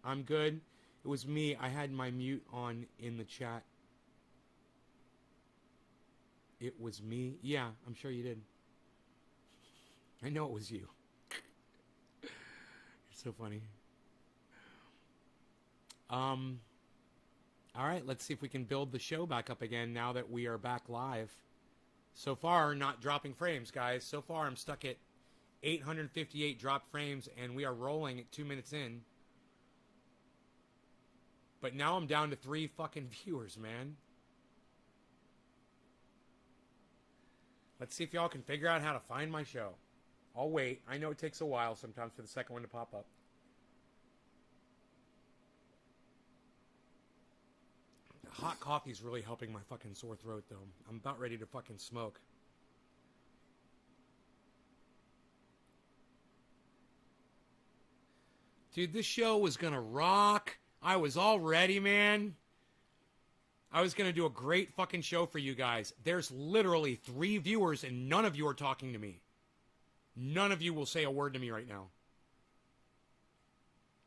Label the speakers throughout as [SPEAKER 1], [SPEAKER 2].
[SPEAKER 1] I'm good. It was me. I had my mute on in the chat. It was me. Yeah, I'm sure you did. I know it was you. You're so funny. All right, let's see if we can build the show back up again now that we are back live. So far, not dropping frames, guys. So far, I'm stuck at 858 dropped frames, and we are rolling at 2 minutes in. But now I'm down to 3 fucking viewers, man. Let's see if y'all can figure out how to find my show. I'll wait. I know it takes a while sometimes for the second one to pop up. Hot coffee is really helping my fucking sore throat, though. I'm about ready to fucking smoke. Dude, this show was gonna rock. I was all ready, man. I was gonna do a great fucking show for you guys. There's literally 3 viewers and none of you are talking to me. None of you will say a word to me right now.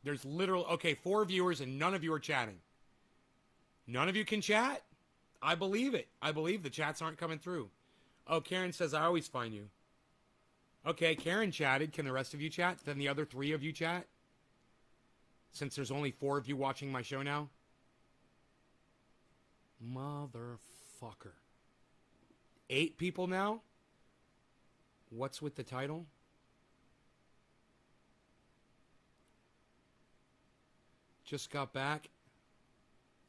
[SPEAKER 1] There's literally, okay, 4 viewers and none of you are chatting. None of you can chat? I believe it. I believe the chats aren't coming through. Oh, Karen says, I always find you. Okay, Karen chatted. Can the rest of you chat? Then the other 3 of you chat? Since there's only 4 of you watching my show now? Motherfucker. 8 people now? What's with the title? Just got back.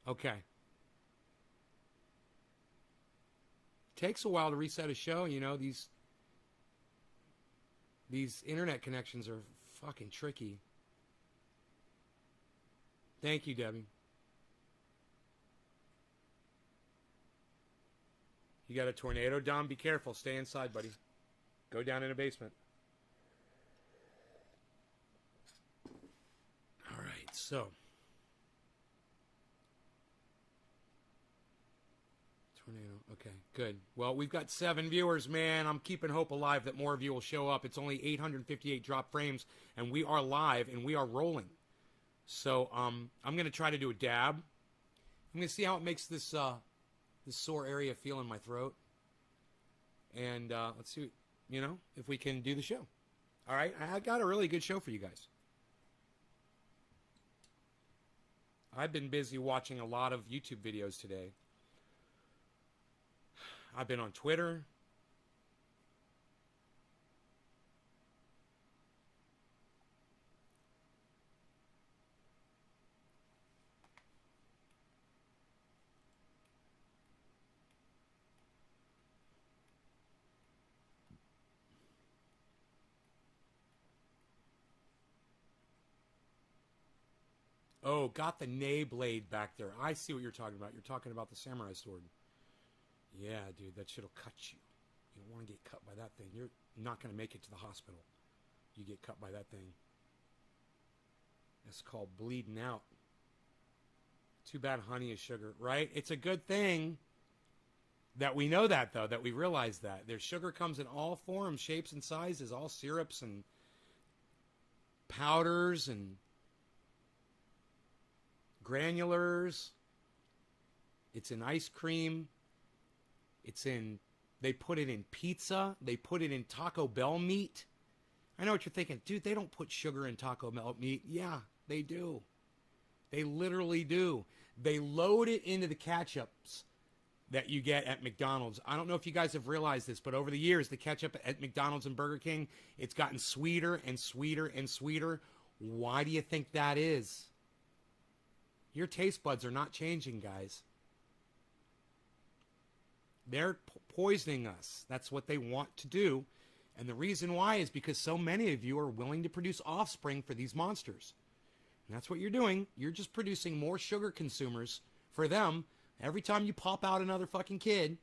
[SPEAKER 1] Okay. Takes a while to reset a show, you know, these internet connections are fucking tricky. Thank you, Debbie. You got a tornado, Dom? Be careful. Stay inside, buddy. Go down in a basement. All right, so. Tornado. Okay, good. Well, we've got 7 viewers, man. I'm keeping hope alive that more of you will show up. It's only 858 drop frames, and we are live, and we are rolling. So I'm going to try to do a dab. I'm going to see how it makes this this sore area feel in my throat. And let's see, you know, if we can do the show. All right, I got a really good show for you guys. I've been busy watching a lot of YouTube videos today. I've been on Twitter. Oh, got the nay blade back there. I see what you're talking about. You're talking about the samurai sword. Yeah, dude, that shit'll cut you. You don't want to get cut by that thing. You're not going to make it to the hospital. You get cut by that thing. It's called bleeding out. Too bad honey is sugar, right? It's a good thing that we know that, though, that we realize that. There's sugar comes in all forms, shapes, and sizes, all syrups and powders and granulars. It's in ice cream. It's in, they put it in pizza. They put it in Taco Bell meat. I know what you're thinking. Dude, they don't put sugar in Taco Bell meat. Yeah, they do. They literally do. They load it into the ketchups that you get at McDonald's. I don't know if you guys have realized this, but over the years, the ketchup at McDonald's and Burger King, it's gotten sweeter and sweeter and sweeter. Why do you think that is? Your taste buds are not changing, guys. They're poisoning us. That's what they want to do. And the reason why is because so many of you are willing to produce offspring for these monsters. And that's what you're doing. You're just producing more sugar consumers for them. Every time you pop out another fucking kid,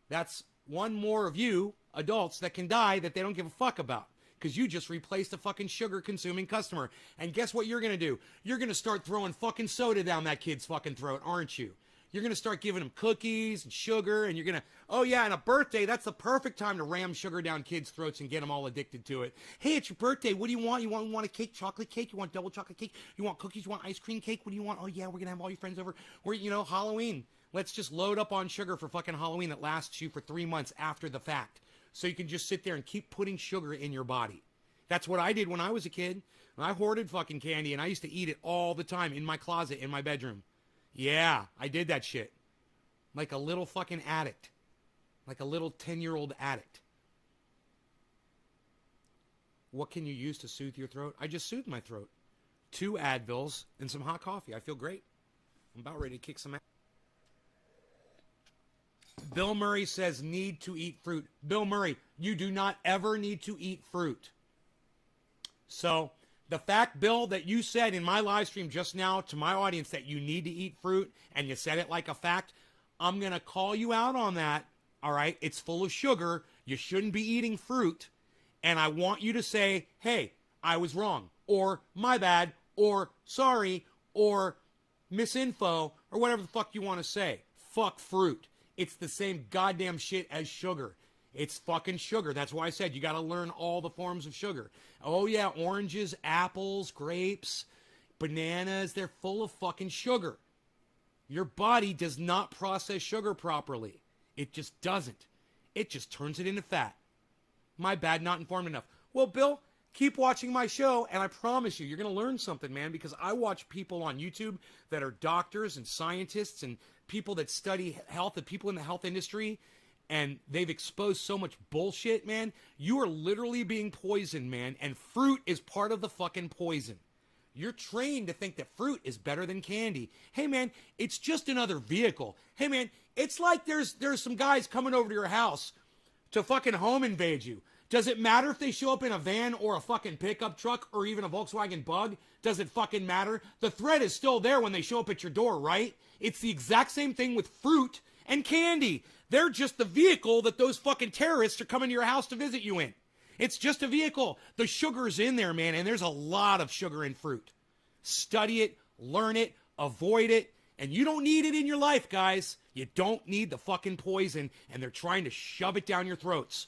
[SPEAKER 1] that's one more of you, adults, that can die that they don't give a fuck about. Because you just replaced a fucking sugar-consuming customer. And guess what you're going to do? You're going to start throwing fucking soda down that kid's fucking throat, aren't you? You're going to start giving them cookies and sugar, and you're going to, oh yeah, and a birthday, that's the perfect time to ram sugar down kids' throats and get them all addicted to it. Hey, it's your birthday. What do you want? You want a cake, chocolate cake? You want double chocolate cake? You want cookies? You want ice cream cake? What do you want? Oh yeah, we're going to have all your friends over. We're, Halloween. Let's just load up on sugar for fucking Halloween that lasts you for 3 months after the fact. So you can just sit there and keep putting sugar in your body. That's what I did when I was a kid. I hoarded fucking candy, and I used to eat it all the time in my closet, in my bedroom. Yeah, I did that shit. Like a little fucking addict. Like a little 10-year-old addict. What can you use to soothe your throat? I just soothed my throat. 2 Advils and some hot coffee. I feel great. I'm about ready to kick some ass. Bill Murray says need to eat fruit. Bill Murray, you do not ever need to eat fruit. So the fact, Bill, that you said in my live stream just now to my audience that you need to eat fruit and you said it like a fact, I'm going to call you out on that. All right. It's full of sugar. You shouldn't be eating fruit. And I want you to say, hey, I was wrong, or my bad, or sorry, or misinfo, or whatever the fuck you want to say. Fuck fruit. It's the same goddamn shit as sugar. It's fucking sugar. That's why I said you got to learn all the forms of sugar. Oh yeah, oranges, apples, grapes, bananas, they're full of fucking sugar. Your body does not process sugar properly. It just doesn't. It just turns it into fat. My bad, not informed enough. Well, Bill, keep watching my show, and I promise you, you're going to learn something, man, because I watch people on YouTube that are doctors and scientists and people that study health and people in the health industry, and they've exposed so much bullshit, man. You are literally being poisoned, man, and fruit is part of the fucking poison. You're trained to think that fruit is better than candy. Hey, man, it's just another vehicle. Hey, man, it's like there's some guys coming over to your house to fucking home invade you. Does it matter if they show up in a van or a fucking pickup truck or even a Volkswagen Bug? Does it fucking matter? The threat is still there when they show up at your door, right? It's the exact same thing with fruit and candy. They're just the vehicle that those fucking terrorists are coming to your house to visit you in. It's just a vehicle. The sugar's in there, man, and there's a lot of sugar in fruit. Study it, learn it, avoid it, and you don't need it in your life, guys. You don't need the fucking poison, and they're trying to shove it down your throats.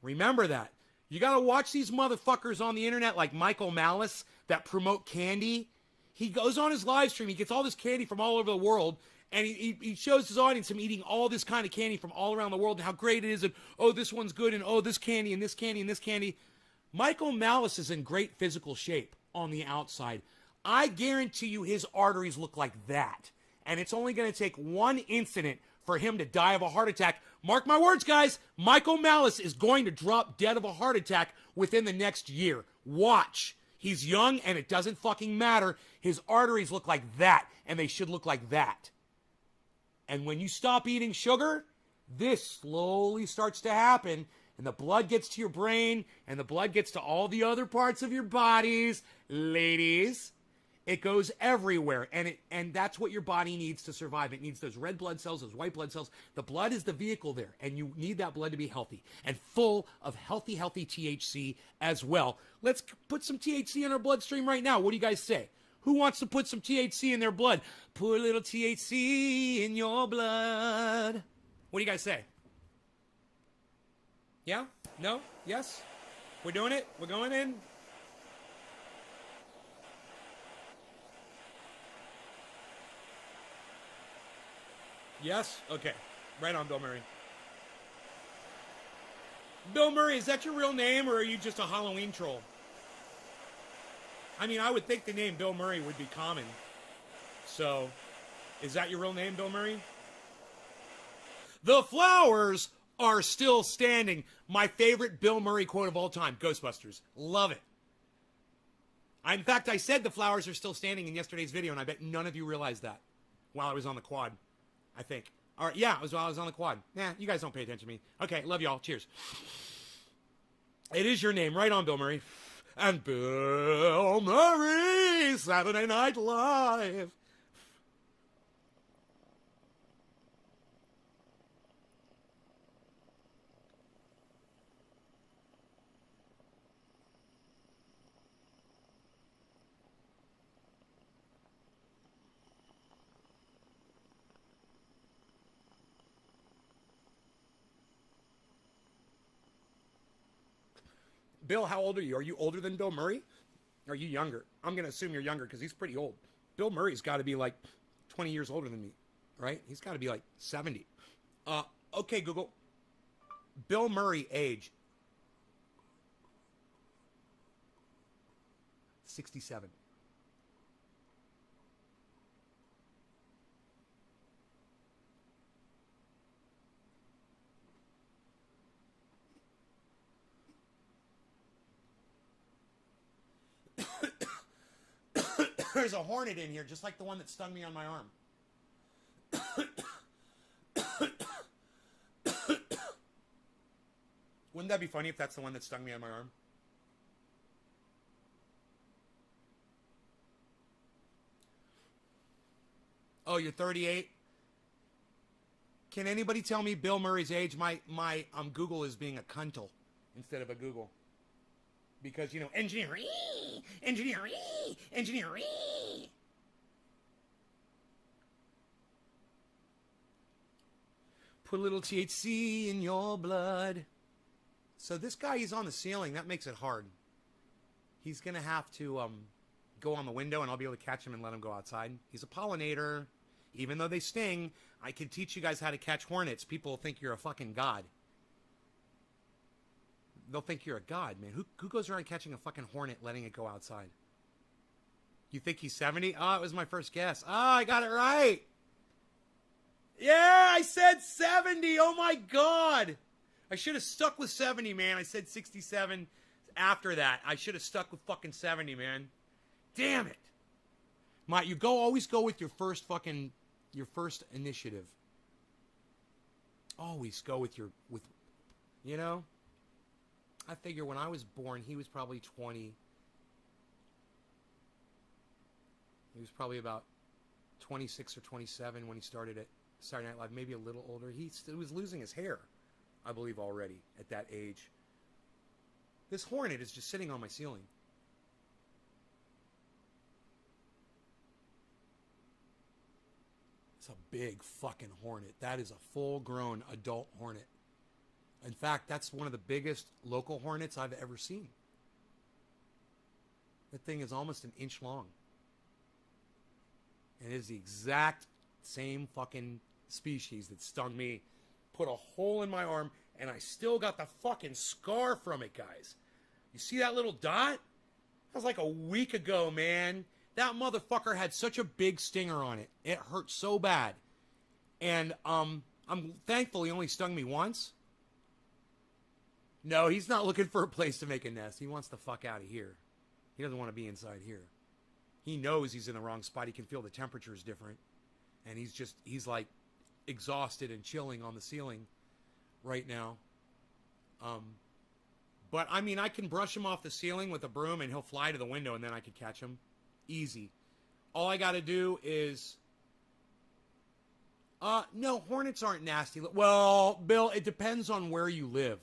[SPEAKER 1] Remember that. You got to watch these motherfuckers on the internet like Michael Malice that promote candy. He goes on his live stream. He gets all this candy from all over the world, and he shows his audience him eating all this kind of candy from all around the world and how great it is, and oh, this one's good, and oh, this candy, and this candy, and this candy. Michael Malice is in great physical shape on the outside. I guarantee you his arteries look like that. And it's only going to take one incident for him to die of a heart attack. Mark my words, guys. Michael Malice is going to drop dead of a heart attack within the next year. Watch. He's young and it doesn't fucking matter. His arteries look like that, and they should look like that. And when you stop eating sugar, this slowly starts to happen, and the blood gets to your brain, and the blood gets to all the other parts of your bodies. Ladies, it goes everywhere, and that's what your body needs to survive. It needs those red blood cells, those white blood cells. The blood is the vehicle there, and you need that blood to be healthy and full of healthy THC as well. Let's put some THC in our bloodstream right now. What do you guys say? Who wants to put some THC in their blood? Put a little THC in your blood. What do you guys say? Yeah? No? Yes? We're doing it? We're going in? Yes? Okay. Right on, Bill Murray. Bill Murray, is that your real name, or are you just a Halloween troll? I mean, I would think the name Bill Murray would be common. So, is that your real name, Bill Murray? The flowers are still standing. My favorite Bill Murray quote of all time, Ghostbusters. Love it. In fact, I said the flowers are still standing in yesterday's video, and I bet none of you realized that while I was on the quad, I think. All right, yeah, it was while I was on the quad. Nah, you guys don't pay attention to me. Okay, love y'all. Cheers. It is your name. Right on, Bill Murray. And Bill Murray, Saturday Night Live. Bill, how old are you? Are you older than Bill Murray? Or are you younger? I'm going to assume you're younger because he's pretty old. Bill Murray's got to be like 20 years older than me, right? He's got to be like 70. Okay, Google. Bill Murray age. 67. There's a hornet in here, just like the one that stung me on my arm. Wouldn't that be funny if that's the one that stung me on my arm? Oh, you're 38? Can anybody tell me Bill Murray's age? My Google is being a cuntle instead of a Google. Because, you know, engineering. Put a little THC in your blood. So this guy is on the ceiling. That makes it hard. He's going to have to go on the window, and I'll be able to catch him and let him go outside. He's a pollinator. Even though they sting, I can teach you guys how to catch hornets. People will think you're a fucking god. They'll think you're a god, man. Who goes around catching a fucking hornet, letting it go outside? You think he's 70? Oh, it was my first guess. Oh, I got it right. Yeah, I said 70. Oh, my God. I should have stuck with 70, man. I said 67 after that. I should have stuck with fucking 70, man. Damn it. You always go with your first initiative. Always go with you know? I figure when I was born, he was probably 20. He was probably about 26 or 27 when he started at Saturday Night Live, maybe a little older. He was losing his hair, I believe, already at that age. This hornet is just sitting on my ceiling. It's a big fucking hornet. That is a full-grown adult hornet. In fact, that's one of the biggest local hornets I've ever seen. That thing is almost an inch long. And it is the exact same fucking species that stung me. Put a hole in my arm, and I still got the fucking scar from it, guys. You see that little dot? That was like a week ago, man. That motherfucker had such a big stinger on it. It hurt so bad. And I'm thankful he only stung me once. No, he's not looking for a place to make a nest. He wants the fuck out of here. He doesn't want to be inside here. He knows he's in the wrong spot. He can feel the temperature is different. And he's like exhausted and chilling on the ceiling right now. But I mean, I can brush him off the ceiling with a broom and he'll fly to the window and then I could catch him. Easy. All I got to do is... no, hornets aren't nasty. Well, Bill, it depends on where you live.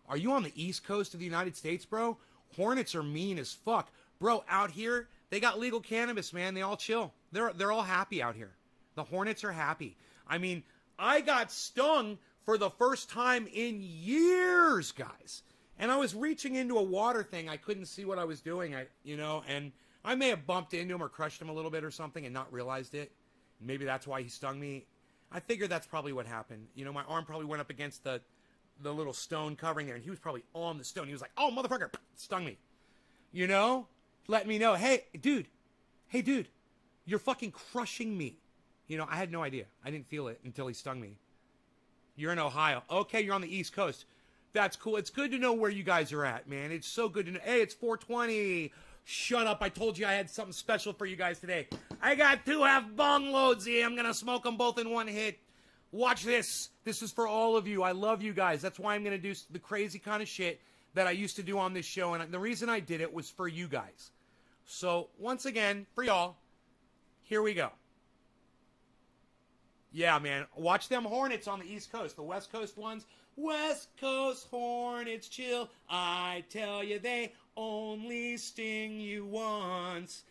[SPEAKER 1] Are you on the East Coast of the United States, bro? Hornets are mean as fuck. Bro, out here, they got legal cannabis, man. They all chill. They're all happy out here. The hornets are happy. I mean, I got stung for the first time in years, guys. And I was reaching into a water thing. I couldn't see what I was doing, and I may have bumped into him or crushed him a little bit or something and not realized it. Maybe that's why he stung me. I figure that's probably what happened. My arm probably went up against the little stone covering there, and he was probably on the stone. He was like, oh, motherfucker, stung me. Let me know. Hey, dude, you're fucking crushing me. I had no idea. I didn't feel it until he stung me. You're in Ohio. Okay, you're on the East Coast. That's cool. It's good to know where you guys are at, man. It's so good to know. Hey, it's 420. Shut up. I told you I had something special for you guys today. I got 2 half bong loads here. I'm going to smoke them both in one hit. Watch this. This is for all of you. I love you guys. That's why I'm going to do the crazy kind of shit that I used to do on this show. And the reason I did it was for you guys. So, once again, for y'all, here we go. Yeah, man. Watch them hornets on the East Coast. The West Coast ones. West Coast hornets chill. I tell you, they only sting you once.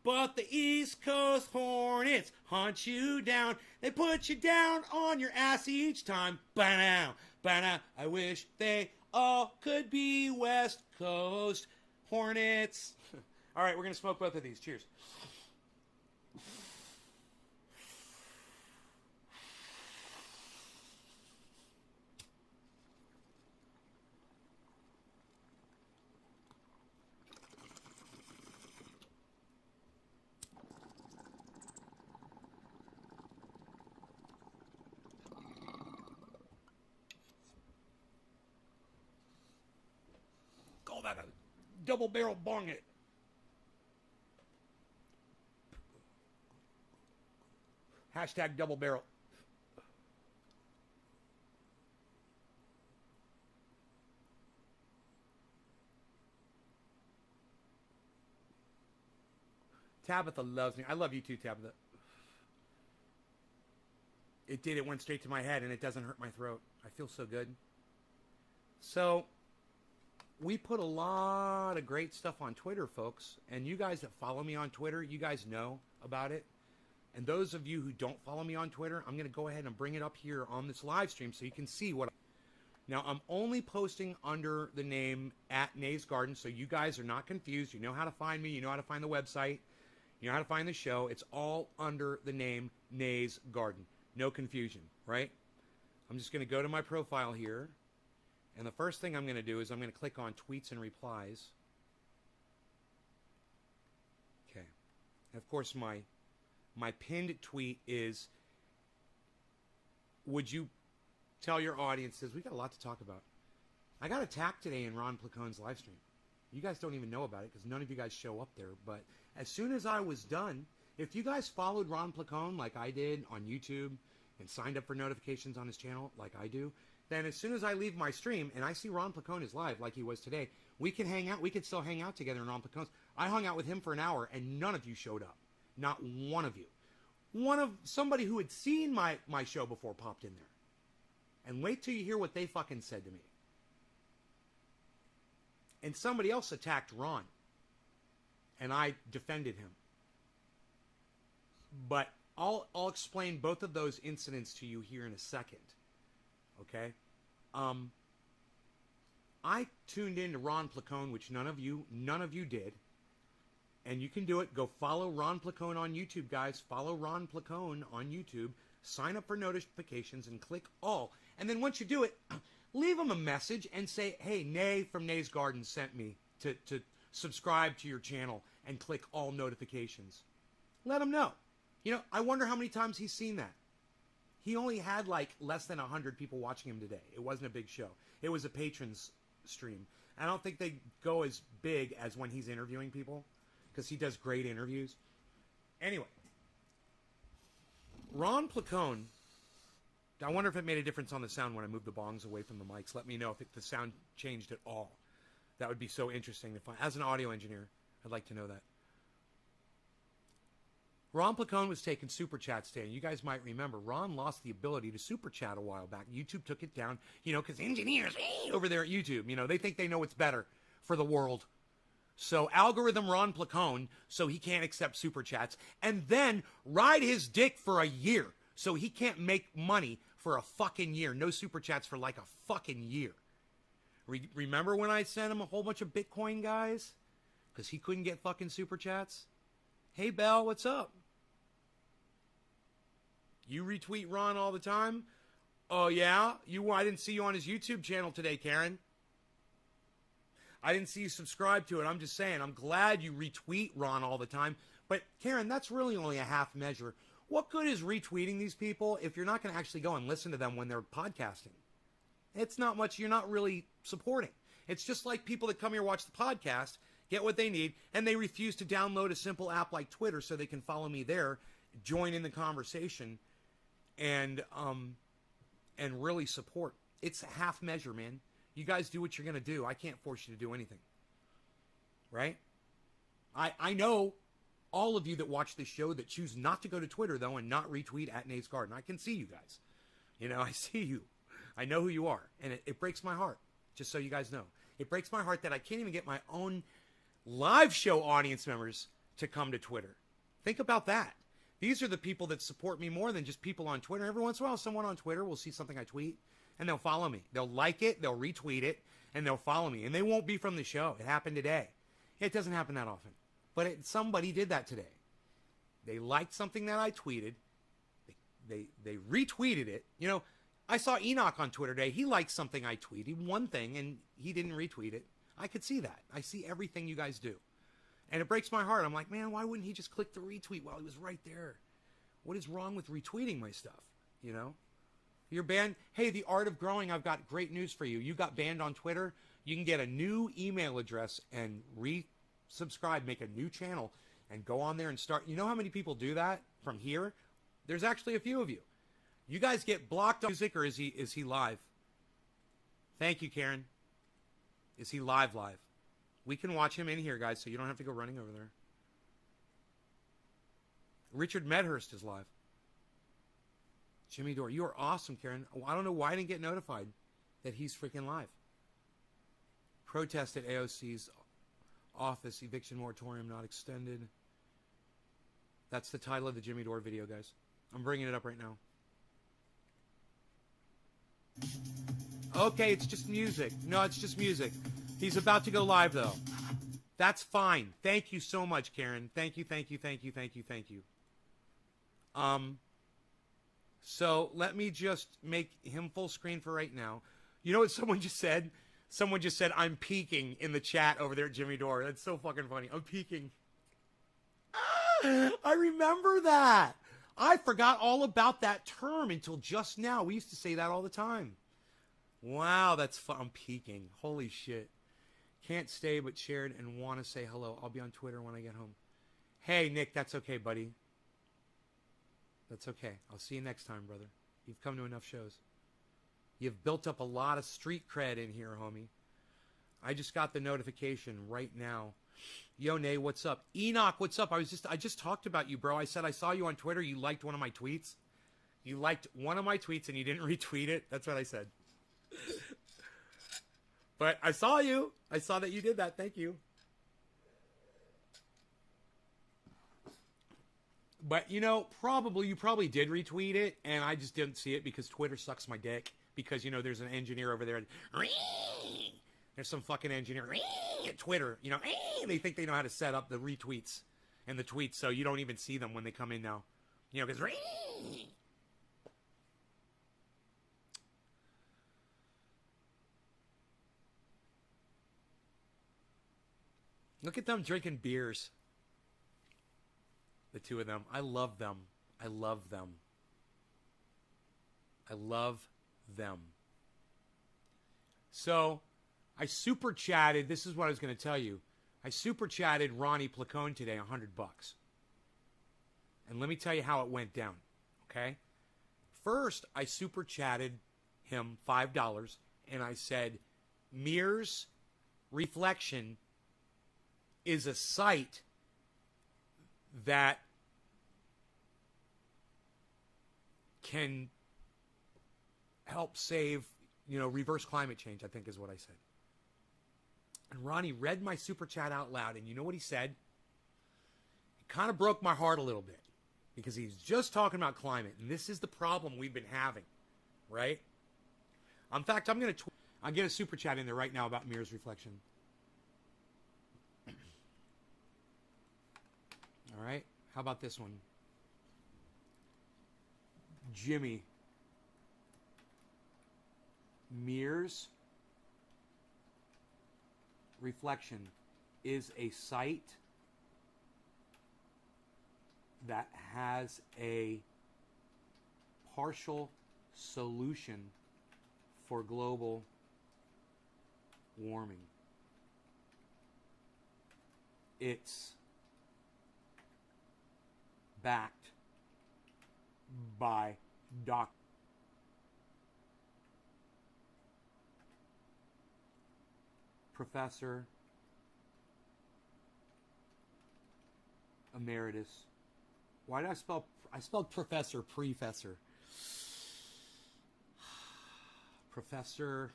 [SPEAKER 1] But the East Coast hornets hunt you down. They put you down on your ass each time. Ba-now, ba-now. I wish they could be West Coast Hornets. All right, we're going to smoke both of these. Cheers. Call that a double barrel bong it. Hashtag double barrel. Tabitha loves me. I love you too, Tabitha. It did. It went straight to my head, and it doesn't hurt my throat. I feel so good. So, we put a lot of great stuff on Twitter, folks. And you guys that follow me on Twitter, you guys know about it. And those of you who don't follow me on Twitter, I'm going to go ahead and bring it up here on this live stream so you can see what. Now, I'm only posting under the name @NaysGarden, so you guys are not confused. You know how to find me. You know how to find the website. You know how to find the show. It's all under the name Nays Garden. No confusion, right? I'm just going to go to my profile here. And the first thing I'm going to do is I'm going to click on tweets and replies. Okay. And of course, my pinned tweet is, would you tell your audiences, we got a lot to talk about. I got attacked today in Ron Placone's live stream. You guys don't even know about it because none of you guys show up there. But as soon as I was done, if you guys followed Ron Placone like I did on YouTube and signed up for notifications on his channel like I do, then as soon as I leave my stream and I see Ron Placone is live like he was today, we can hang out. We could still hang out together in Ron Placone's. I hung out with him for an hour and none of you showed up. Not one of you. Somebody who had seen my show before popped in there. And wait till you hear what they fucking said to me. And somebody else attacked Ron. And I defended him. But I'll explain both of those incidents to you here in a second. Okay? I tuned into Ron Placone, which none of you did. And you can do it. Go follow Ron Placone on YouTube, guys. Follow Ron Placone on YouTube. Sign up for notifications and click all. And then once you do it, leave them a message and say, hey, Nay from Nay's Garden sent me to subscribe to your channel and click all notifications. Let him know. You know, I wonder how many times he's seen that. He only had like less than 100 people watching him today. It wasn't a big show. It was a patrons stream. I don't think they go as big as when he's interviewing people because he does great interviews. Anyway, Ron Placone, I wonder if it made a difference on the sound when I moved the bongs away from the mics. Let me know if the sound changed at all. That would be so interesting to find. As an audio engineer, I'd like to know that. Ron Placone was taking super chats today. You guys might remember, Ron lost the ability to super chat a while back. YouTube took it down, because engineers over there at YouTube, they think they know what's better for the world. So algorithm Ron Placone so he can't accept super chats and then ride his dick for a year so he can't make money for a fucking year. No super chats for like a fucking year. Remember when I sent him a whole bunch of Bitcoin, guys? Because he couldn't get fucking super chats? Hey, Belle, what's up? You retweet Ron all the time? Oh, yeah? I didn't see you on his YouTube channel today, Karen. I didn't see you subscribe to it. I'm just saying, I'm glad you retweet Ron all the time. But, Karen, that's really only a half measure. What good is retweeting these people if you're not going to actually go and listen to them when they're podcasting? It's not much. You're not really supporting. It's just like people that come here watch the podcast, get what they need, and they refuse to download a simple app like Twitter so they can follow me there, join in the conversation, and really support. It's a half measure, man. You guys do what you're going to do. I can't force you to do anything. Right? I know all of you that watch this show that choose not to go to Twitter, though, and not retweet @Nays Garden. I can see you guys. I see you. I know who you are. And it breaks my heart, just so you guys know. It breaks my heart that I can't even get my own live show audience members to come to Twitter. Think about that. These are the people that support me more than just people on Twitter. Every once in a while, someone on Twitter will see something I tweet and they'll follow me. They'll like it, they'll retweet it, and they'll follow me. And they won't be from the show. It happened today. It doesn't happen that often. But somebody did that today. They liked something that I tweeted. They retweeted it. You know, I saw Enoch on Twitter today. He liked something I tweeted, one thing, and he didn't retweet it. I could see that. I see everything you guys do. And it breaks my heart. I'm like, man, why wouldn't he just click the retweet while he was right there? What is wrong with retweeting my stuff? You know? You're banned. Hey, The Art of Growing, I've got great news for you. You got banned on Twitter. You can get a new email address and resubscribe, make a new channel, and go on there and start. You know how many people do that from here? There's actually a few of you. You guys get blocked on music, or is he live? Thank you, Karen. Is he live? We can watch him in here, guys, so you don't have to go running over there. Richard Medhurst is live. Jimmy Dore, you are awesome, Karen. I don't know why I didn't get notified that he's freaking live. Protest at AOC's office, eviction moratorium not extended. That's the title of the Jimmy Dore video, guys. I'm bringing it up right now. Okay, it's just music. No, it's just music. He's about to go live, though. That's fine. Thank you so much, Karen. Thank you. So let me just make him full screen for right now. You know what someone just said? Someone just said, I'm peeking in the chat over there at Jimmy Dore. That's so fucking funny. I'm peeking. I remember that. I forgot all about that term until just now. We used to say that all the time. Wow, that's fun. I'm peeking. Holy shit. Can't stay but shared and want to say hello. I'll be on Twitter when I get home. Hey, Nick, that's okay, buddy. That's okay. I'll see you next time, brother. You've come to enough shows. You've built up a lot of street cred in here, homie. I just got the notification right now. Yo, Nay, what's up? Enoch, what's up? I just talked about you, bro. I said I saw you on Twitter. You liked one of my tweets. You liked one of my tweets and you didn't retweet it. That's what I said. But I saw you. I saw that you did that. Thank you. But, you know, you probably did retweet it, and I just didn't see it because Twitter sucks my dick. Because, you know, there's an engineer over there. And, there's some fucking engineer at Twitter. You know, they think they know how to set up the retweets and the tweets, so you don't even see them when they come in now. You know, because... Look at them drinking beers. The two of them. I love them. I love them. I love them. So, I super chatted. This is what I was going to tell you. I super chatted Ronnie Placone today, $100. And let me tell you how it went down. Okay? First, I super chatted him $5, and I said, Mirror's Reflection is a site that can help save, you know, reverse climate change, I think is what I said. And Ronnie read my super chat out loud, and you know what he said? It kind of broke my heart a little bit because he's just talking about climate, and this is the problem we've been having, right? In fact, I'll get a super chat in there right now about Mirror's Reflection. All right, how about this one? Jimmy. Mirror's Reflection is a site that has a partial solution for global warming. It's backed by Professor Emeritus. Why did I spelled Professor Professor. Professor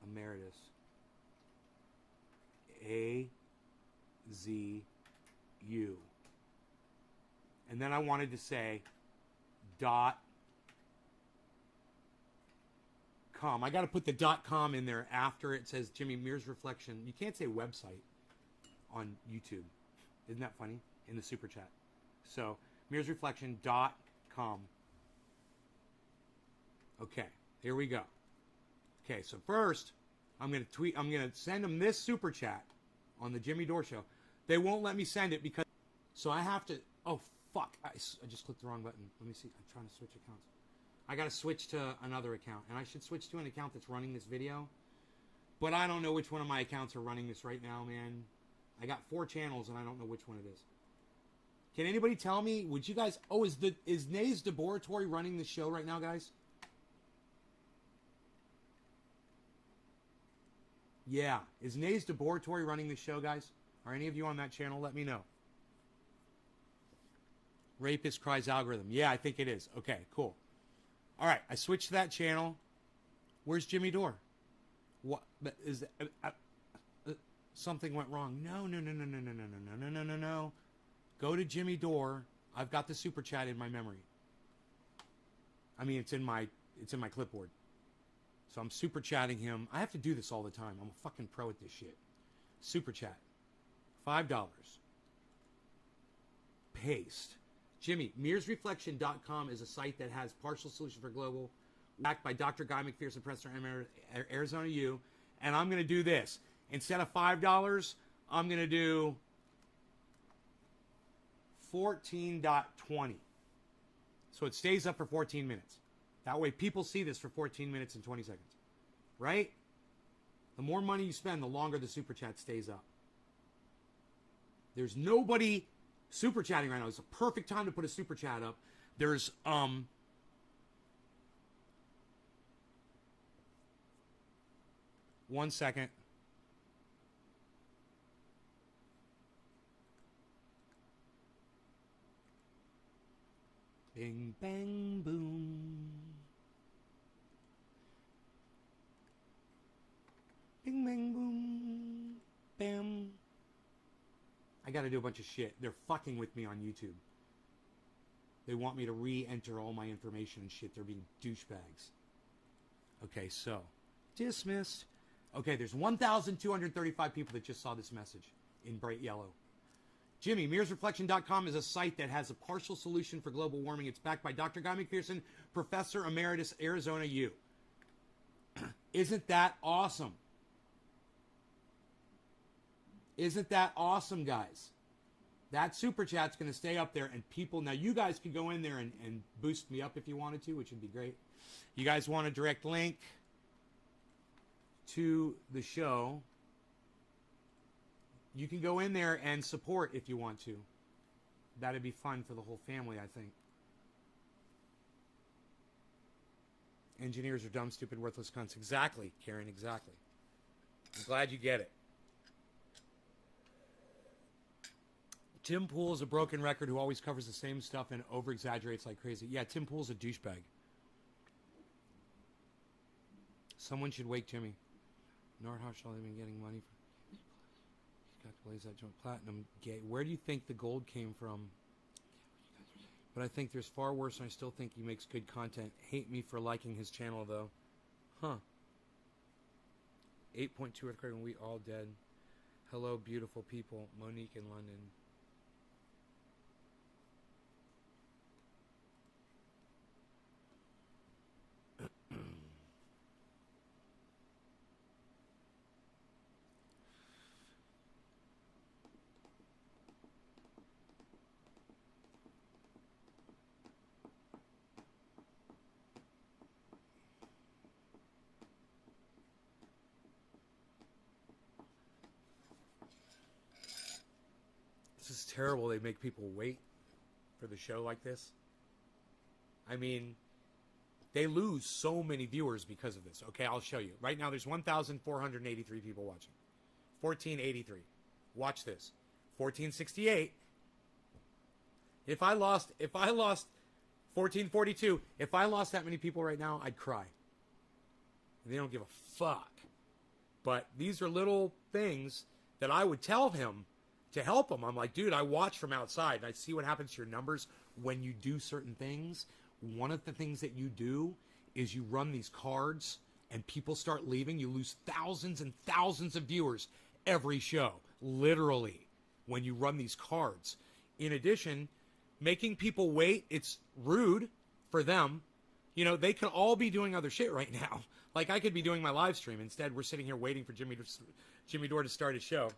[SPEAKER 1] Emeritus. A-Z-U. And then I wanted to say .com. I got to put the .com in there after it says Jimmy Mears Reflection. You can't say website on YouTube. Isn't that funny? In the super chat. So, mearsreflection.com. Okay, here we go. Okay, so first, I'm going to send them this super chat on the Jimmy Dore Show. They won't let me send it because, so I have to, oh, fuck. I just clicked the wrong button. Let me see. I'm trying to switch accounts. I got to switch to another account, and I should switch to an account that's running this video. But I don't know which one of my accounts are running this right now, man. I got 4 channels, and I don't know which one it is. Can anybody tell me? Would you guys? Oh, is Nays Laboratory running the show right now, guys? Yeah, is Nays Laboratory running the show, guys? Are any of you on that channel? Let me know. Rapist Cries algorithm. Yeah, I think it is. Okay, cool. All right, I switched to that channel. Where's Jimmy Dore? What is something went wrong? No. Go to Jimmy Dore. I've got the super chat in my memory. I mean, it's in my clipboard. So I'm super chatting him. I have to do this all the time. I'm a fucking pro at this shit. Super chat. $5. Paste. Jimmy, MearsReflection.com is a site that has partial solution for global, backed by Dr. Guy McPherson, Professor Arizona U. And I'm going to do this. Instead of $5, I'm going to do 14.20. So it stays up for 14 minutes. That way people see this for 14 minutes and 20 seconds. Right? The more money you spend, the longer the super chat stays up. There's nobody super chatting right now. It's a perfect time to put a super chat up. There's 1 second. Bing bang boom. Bing bang boom. Bam. I got to do a bunch of shit. They're fucking with me on YouTube. They want me to re-enter all my information and shit. They're being douchebags. Okay, so dismissed. Okay, there's 1,235 people that just saw this message in bright yellow. Jimmy, MearsReflection.com is a site that has a partial solution for global warming. It's backed by Dr. Guy McPherson, Professor Emeritus, Arizona U. Isn't that awesome? Isn't that awesome, guys? That super chat's going to stay up there, and people, now you guys could go in there and boost me up if you wanted to, which would be great. You guys want a direct link to the show? You can go in there and support if you want to. That'd be fun for the whole family, I think. Engineers are dumb, stupid, worthless cunts. Exactly, Karen, exactly. I'm glad you get it. Tim Pool's a broken record who always covers the same stuff and over-exaggerates like crazy. Yeah, Tim Pool's a douchebag. Someone should wake Jimmy. Nordhaus only been getting money for... He's got to blaze that joint platinum. Gay. Where do you think the gold came from? But I think there's far worse, and I still think he makes good content. Hate me for liking his channel, though. Huh. 8.2 earthquake and we all dead. Hello, beautiful people. Monique in London. This is terrible. They make people wait for the show like this. I mean, they lose so many viewers because of this. Okay, I'll show you. Right now, there's 1,483 people watching. 1,483. Watch this. 1,468. If I lost 1,442, if I lost that many people right now, I'd cry. They don't give a fuck. But these are little things that I would tell him to help him. I'm like, dude, I watch from outside and I see what happens to your numbers when you do certain things. One of the things that you do is you run these cards and people start leaving, you lose thousands and thousands of viewers every show, literally, when you run these cards. In addition, making people wait, it's rude for them. You know, they could all be doing other shit right now. Like, I could be doing my live stream. Instead, we're sitting here waiting for Jimmy Dore to start his show.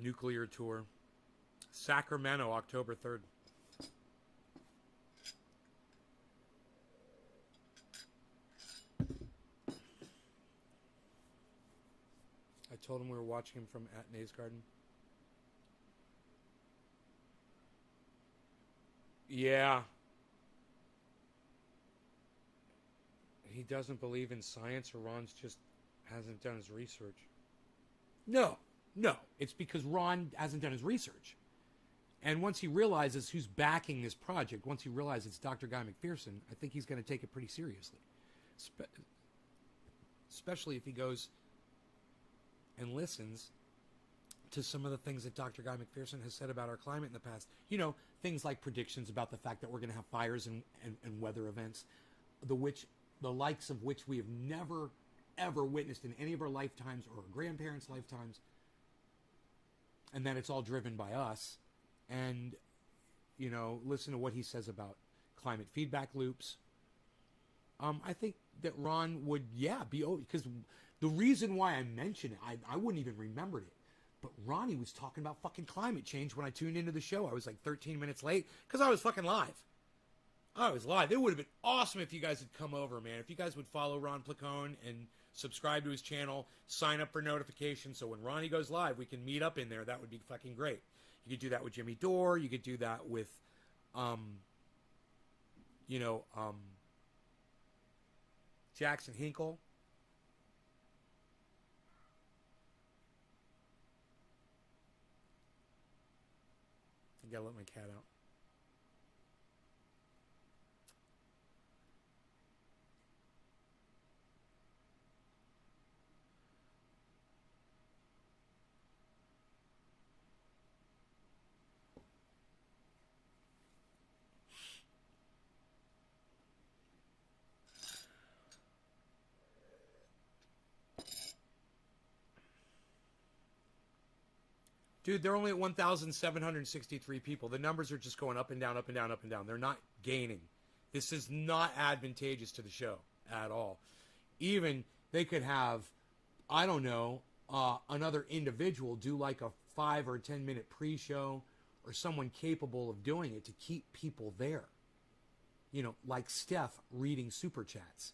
[SPEAKER 1] Nuclear tour. Sacramento, October 3rd. I told him we were watching him from Atnay's Garden. Yeah. He doesn't believe in science, or Ron's just hasn't done his research. No. It's because Ron hasn't done his research. And once he realizes who's backing this project, once he realizes it's Dr. Guy McPherson, I think he's going to take it pretty seriously. Especially if he goes and listens to some of the things that Dr. Guy McPherson has said about our climate in the past. You know, things like predictions about the fact that we're going to have fires and weather events, the likes of which we have never, ever witnessed in any of our lifetimes or our grandparents' lifetimes. And that it's all driven by us. And, you know, listen to what he says about climate feedback loops. I think that Ron would, be over, because the reason why I mentioned it, I wouldn't even remembered it. But Ronnie was talking about fucking climate change when I tuned into the show. I was like 13 minutes late because I was fucking live. I was live. It would have been awesome if you guys had come over, man. If you guys would follow Ron Placone and subscribe to his channel, sign up for notifications, so when Ronnie goes live, we can meet up in there. That would be fucking great. You could do that with Jimmy Dore. You could do that with, Jackson Hinkle. I gotta let my cat out. Dude, they're only at 1,763 people. The numbers are just going up and down, up and down, up and down. They're not gaining. This is not advantageous to the show at all. Even they could have, I don't know, another individual do like a 5 or 10 minute pre-show, or someone capable of doing it to keep people there. You know, like Steph reading super chats.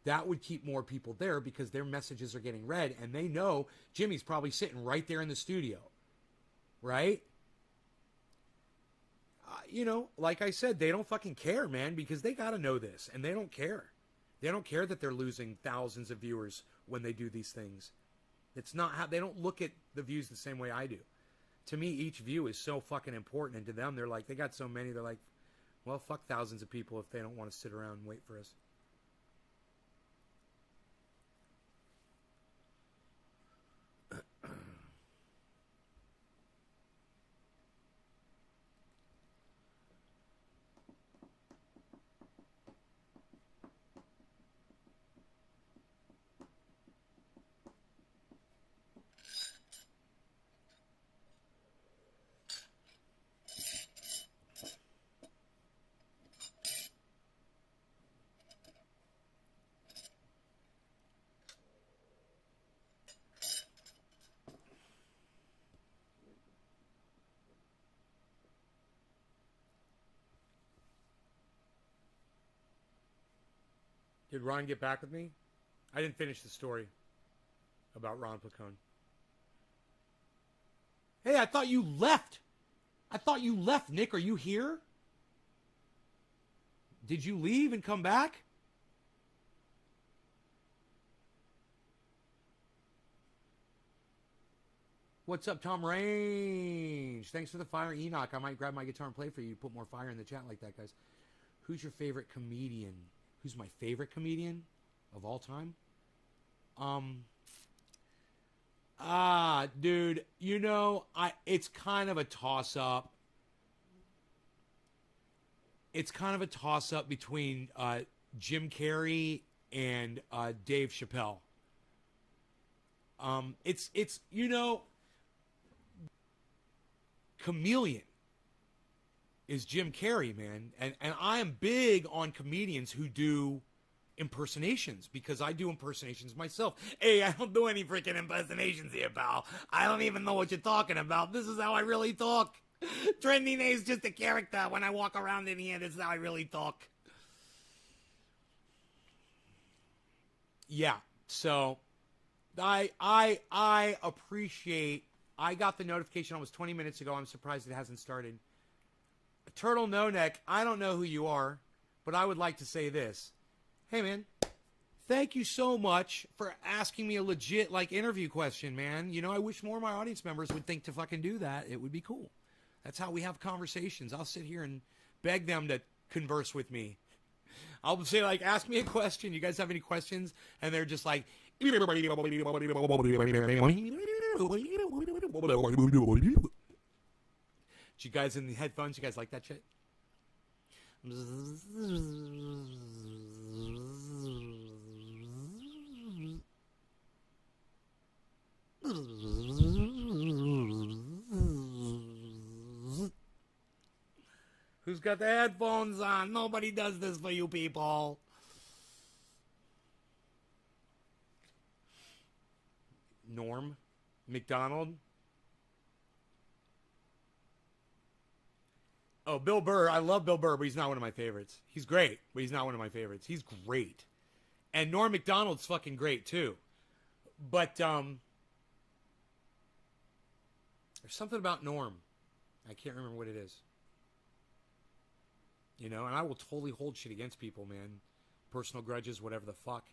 [SPEAKER 1] That would keep more people there because their messages are getting read, and they know Jimmy's probably sitting right there in the studio, right? You know, like I said, they don't fucking care, man, because they got to know this, and they don't care. They don't care that they're losing thousands of viewers when they do these things. It's not how they don't look at the views the same way I do. To me, each view is so fucking important, and to them, they're like, they got so many, they're like, well, fuck thousands of people if they don't want to sit around and wait for us. Did Ron get back with me? I didn't finish the story about Ron Placone. Hey, I thought you left. Nick. Are you here? Did you leave and come back? What's up, Tom Range? Thanks for the fire, Enoch. I might grab my guitar and play for you. Put more fire in the chat like that, guys. Who's your favorite comedian? Who's my favorite comedian of all time? Dude, you know, it's kind of a toss-up. It's kind of a toss-up between Jim Carrey and Dave Chappelle. It's you know, Chameleon is Jim Carrey, man. And I am big on comedians who do impersonations because I do impersonations myself. Hey, I don't do any freaking impersonations here, pal. I don't even know what you're talking about. This is how I really talk. Trendy Nate's just a character. When I walk around in here, this is how I really talk. Yeah, so I appreciate. I got the notification almost 20 minutes ago. I'm surprised it hasn't started. Turtle No Neck, I don't know who you are, but I would like to say this. Hey, man, thank you so much for asking me a legit, like, interview question, man. You know, I wish more of my audience members would think to fucking do that. It would be cool. That's how we have conversations. I'll sit here and beg them to converse with me. I'll say, like, ask me a question. You guys have any questions? And they're just like... You guys in the headphones, you guys like that shit? Who's got the headphones on? Nobody does this for you people. Norm McDonald. Oh, Bill Burr. I love Bill Burr, but he's not one of my favorites. He's great, but he's not one of my favorites. He's great. And Norm McDonald's fucking great, too. But, there's something about Norm. I can't remember what it is. You know, and I will totally hold shit against people, man. Personal grudges, whatever the fuck.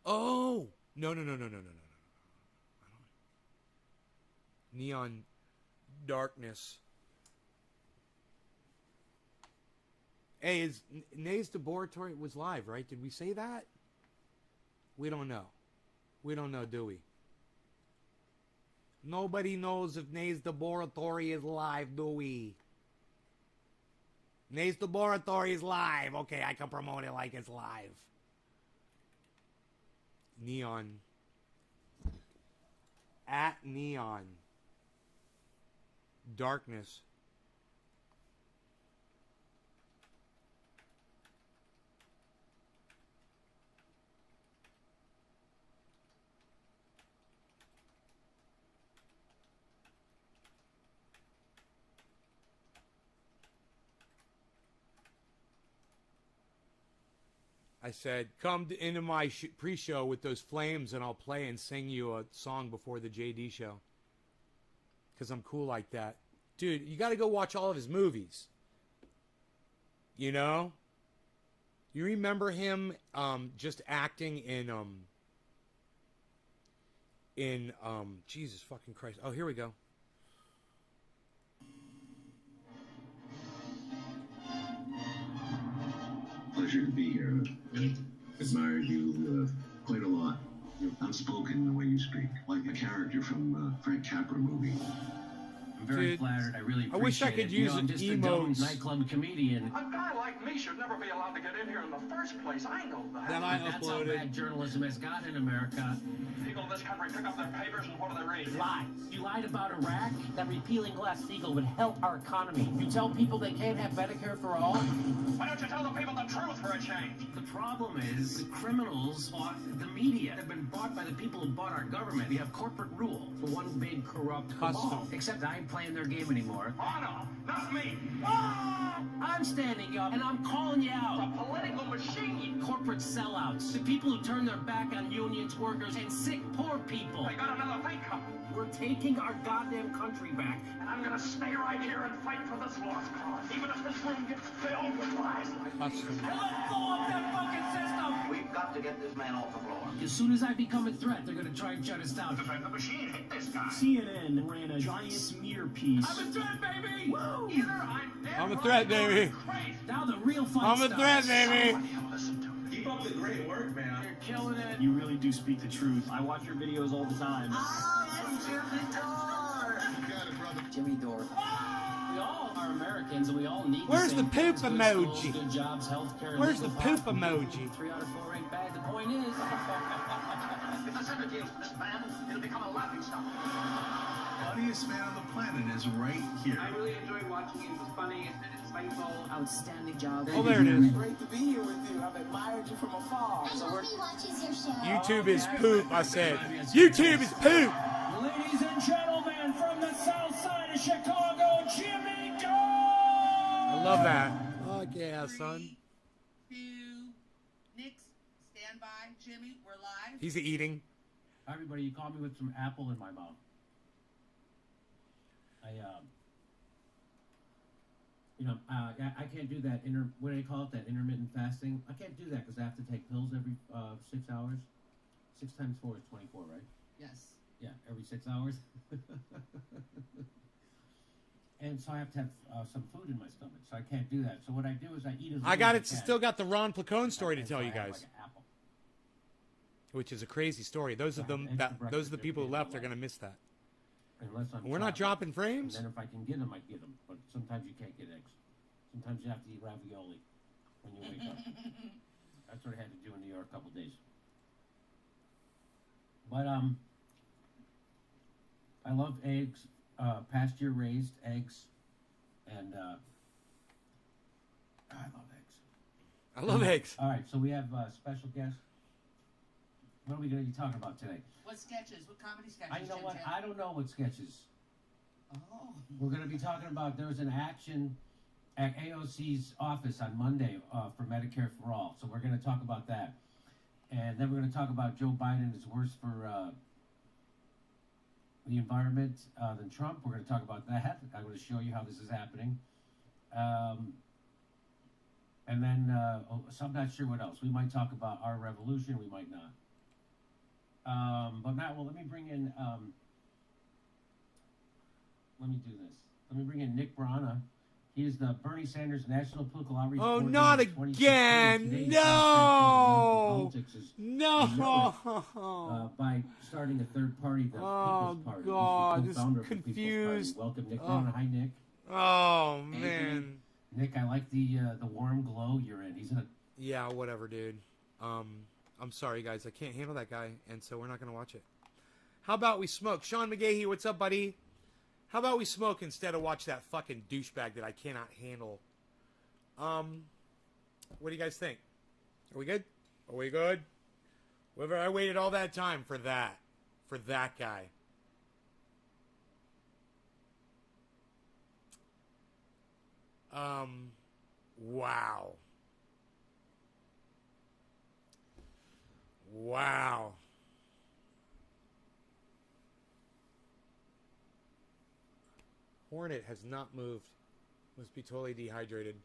[SPEAKER 1] Oh! No. Neon Darkness. Hey, is Nays Laboratory was live, right? Did we say that? We don't know. We don't know, do we? Nobody knows if Nays Laboratory is live, do we? Nays Laboratory is live. Okay, I can promote it like it's live. Neon. At Neon. Darkness. I said, come into my pre-show with those flames and I'll play and sing you a song before the JD show. Because I'm cool like that. Dude, you got to go watch all of his movies. You know? You remember him just acting in Jesus fucking Christ. Oh, here we go.
[SPEAKER 2] Pleasure to be here. Admired you quite a lot. You're unspoken the way you speak, like a character from Frank Capra movie.
[SPEAKER 3] I'm very flattered. I really appreciate it.
[SPEAKER 1] I wish I could use
[SPEAKER 3] I'm just
[SPEAKER 1] emotes.
[SPEAKER 3] a dumb nightclub comedian.
[SPEAKER 4] A guy like me should never be allowed to get in here in the first place. I know that.
[SPEAKER 1] Then I
[SPEAKER 3] That's how
[SPEAKER 1] uploaded.
[SPEAKER 3] bad journalism has got in America.
[SPEAKER 4] People in this country pick up their papers and what do they read?
[SPEAKER 3] Lies. You lied about Iraq.
[SPEAKER 5] That repealing Glass-Steagall would help our economy. You tell people they can't have Medicare for all?
[SPEAKER 4] Why don't you tell the people the truth for a change?
[SPEAKER 3] The problem is the criminals bought the media. They've been bought by the people who bought our government. We have corporate rule. For one big corrupt cabal. Except I ain't playing their game anymore.
[SPEAKER 4] Oh no, not me.
[SPEAKER 3] I'm standing up and I'm calling you out.
[SPEAKER 4] A political machine.
[SPEAKER 3] Corporate sellouts. The people who turn their back on unions, workers, and sick, poor people.
[SPEAKER 4] They got another thing coming.
[SPEAKER 3] We're taking our goddamn country back.
[SPEAKER 4] And I'm gonna stay right here and fight for this lost cause. Even if this room gets filled with lies like these.
[SPEAKER 3] And let's blow up that fucking system!
[SPEAKER 6] We've got to get this man off the floor.
[SPEAKER 3] As soon as I become a threat, they're gonna try and shut us down.
[SPEAKER 4] Defend the machine. Hit this guy.
[SPEAKER 5] CNN ran a giant smear piece.
[SPEAKER 3] I'm a threat, baby! Woo!
[SPEAKER 4] Either I'm dead
[SPEAKER 1] I'm a
[SPEAKER 4] or
[SPEAKER 1] threat,
[SPEAKER 4] I'm
[SPEAKER 1] baby.
[SPEAKER 4] crazy.
[SPEAKER 3] Now the real fun
[SPEAKER 1] I'm a
[SPEAKER 3] starts.
[SPEAKER 1] threat, baby.
[SPEAKER 4] Somebody will listen to me.
[SPEAKER 7] Keep up the great work, man.
[SPEAKER 3] You're killing it.
[SPEAKER 7] You really do speak the truth. I watch your videos all the time.
[SPEAKER 6] Jimmy Dore.
[SPEAKER 3] We all are Americans, and we all need.
[SPEAKER 1] Where's
[SPEAKER 3] the same
[SPEAKER 1] the poop
[SPEAKER 3] things, good
[SPEAKER 1] emoji?
[SPEAKER 3] schools, good jobs, healthcare.
[SPEAKER 1] Where's the
[SPEAKER 3] legal
[SPEAKER 1] poop
[SPEAKER 3] options.
[SPEAKER 1] emoji?
[SPEAKER 3] 3 out of 4 ain't bad. The point is,
[SPEAKER 4] If the Senate deals with this man, it'll become a laughing stock.
[SPEAKER 2] Funniest man on the planet is right here.
[SPEAKER 8] I really enjoy watching you. It's funny and insightful.
[SPEAKER 6] Outstanding job.
[SPEAKER 1] Oh, there it is.
[SPEAKER 6] Great to be here with you. I've admired you from afar.
[SPEAKER 9] I hope he watches your show.
[SPEAKER 1] YouTube is poop, I said. YouTube is poop.
[SPEAKER 3] ladies and gentlemen, from the south side of Chicago, Jimmy Dore.
[SPEAKER 1] I love that. Fuck yeah, son.
[SPEAKER 10] 3, 2, Nix, stand by. Jimmy, we're live.
[SPEAKER 1] He's eating.
[SPEAKER 5] Everybody, you caught me with some apple in my mouth. I can't do that. What do they call it? That intermittent fasting. I can't do that because I have to take pills every 6 hours. 6 times 4 is 24, right?
[SPEAKER 10] Yes.
[SPEAKER 5] Yeah, every 6 hours. And so I have to have some food in my stomach, so I can't do that. So what I do is I eat as
[SPEAKER 1] I got
[SPEAKER 5] little
[SPEAKER 1] it.
[SPEAKER 5] as I can.
[SPEAKER 1] Still got the Ron Placone story to
[SPEAKER 5] And
[SPEAKER 1] tell
[SPEAKER 5] so
[SPEAKER 1] you
[SPEAKER 5] I have,
[SPEAKER 1] guys,
[SPEAKER 5] like, an apple.
[SPEAKER 1] which is a crazy story. Those of them those are the people who left are gonna miss that.
[SPEAKER 5] Unless I'm
[SPEAKER 1] We're not
[SPEAKER 5] traveling.
[SPEAKER 1] dropping frames.
[SPEAKER 5] And then if I can get them, I get them. But sometimes you can't get eggs. Sometimes you have to eat ravioli when you wake up. That's what I had to do in New York a couple days. But I love eggs, pasture raised eggs, and I love eggs.
[SPEAKER 1] I love eggs.
[SPEAKER 5] All right, so we have special guests. What are we going to be talking about today?
[SPEAKER 10] What sketches? What comedy sketches?
[SPEAKER 5] I know
[SPEAKER 10] Jim
[SPEAKER 5] what
[SPEAKER 10] Jim?
[SPEAKER 5] I don't know what sketches.
[SPEAKER 10] Oh.
[SPEAKER 5] We're going to be talking about there was an action at AOC's office on Monday for Medicare for All. So we're going to talk about that. And then we're going to talk about Joe Biden is worse for the environment than Trump. We're going to talk about that. I'm going to show you how this is happening. And then so I'm not sure what else. We might talk about our revolution. We might not. But Matt, well, let me bring in... let me do this. Let me bring in Nick Brana. He is the Bernie Sanders National Political Outreach.
[SPEAKER 1] Oh,
[SPEAKER 5] Coordinator
[SPEAKER 1] not
[SPEAKER 5] in 2016.
[SPEAKER 1] again!
[SPEAKER 5] Today's
[SPEAKER 1] No!
[SPEAKER 5] politics is
[SPEAKER 1] No!
[SPEAKER 5] by starting a third party, the
[SPEAKER 1] Oh,
[SPEAKER 5] People's Party.
[SPEAKER 1] God,
[SPEAKER 5] He's the
[SPEAKER 1] this
[SPEAKER 5] co-founder
[SPEAKER 1] is
[SPEAKER 5] of the People's
[SPEAKER 1] confused.
[SPEAKER 5] Party. Welcome, Nick Brana. Hi, Nick.
[SPEAKER 1] Oh man.
[SPEAKER 5] Nick, I like the warm glow you're in. He's in a...
[SPEAKER 1] Yeah, whatever, dude. I'm sorry, guys. I can't handle that guy, and so we're not gonna watch it. How about we smoke? Sean McGahee, what's up, buddy? How about we smoke instead of watch that fucking douchebag that I cannot handle? What do you guys think? Are we good? Are we good? Whoever, I waited all that time for that guy. Wow. Wow. Hornet has not moved. Must be totally dehydrated.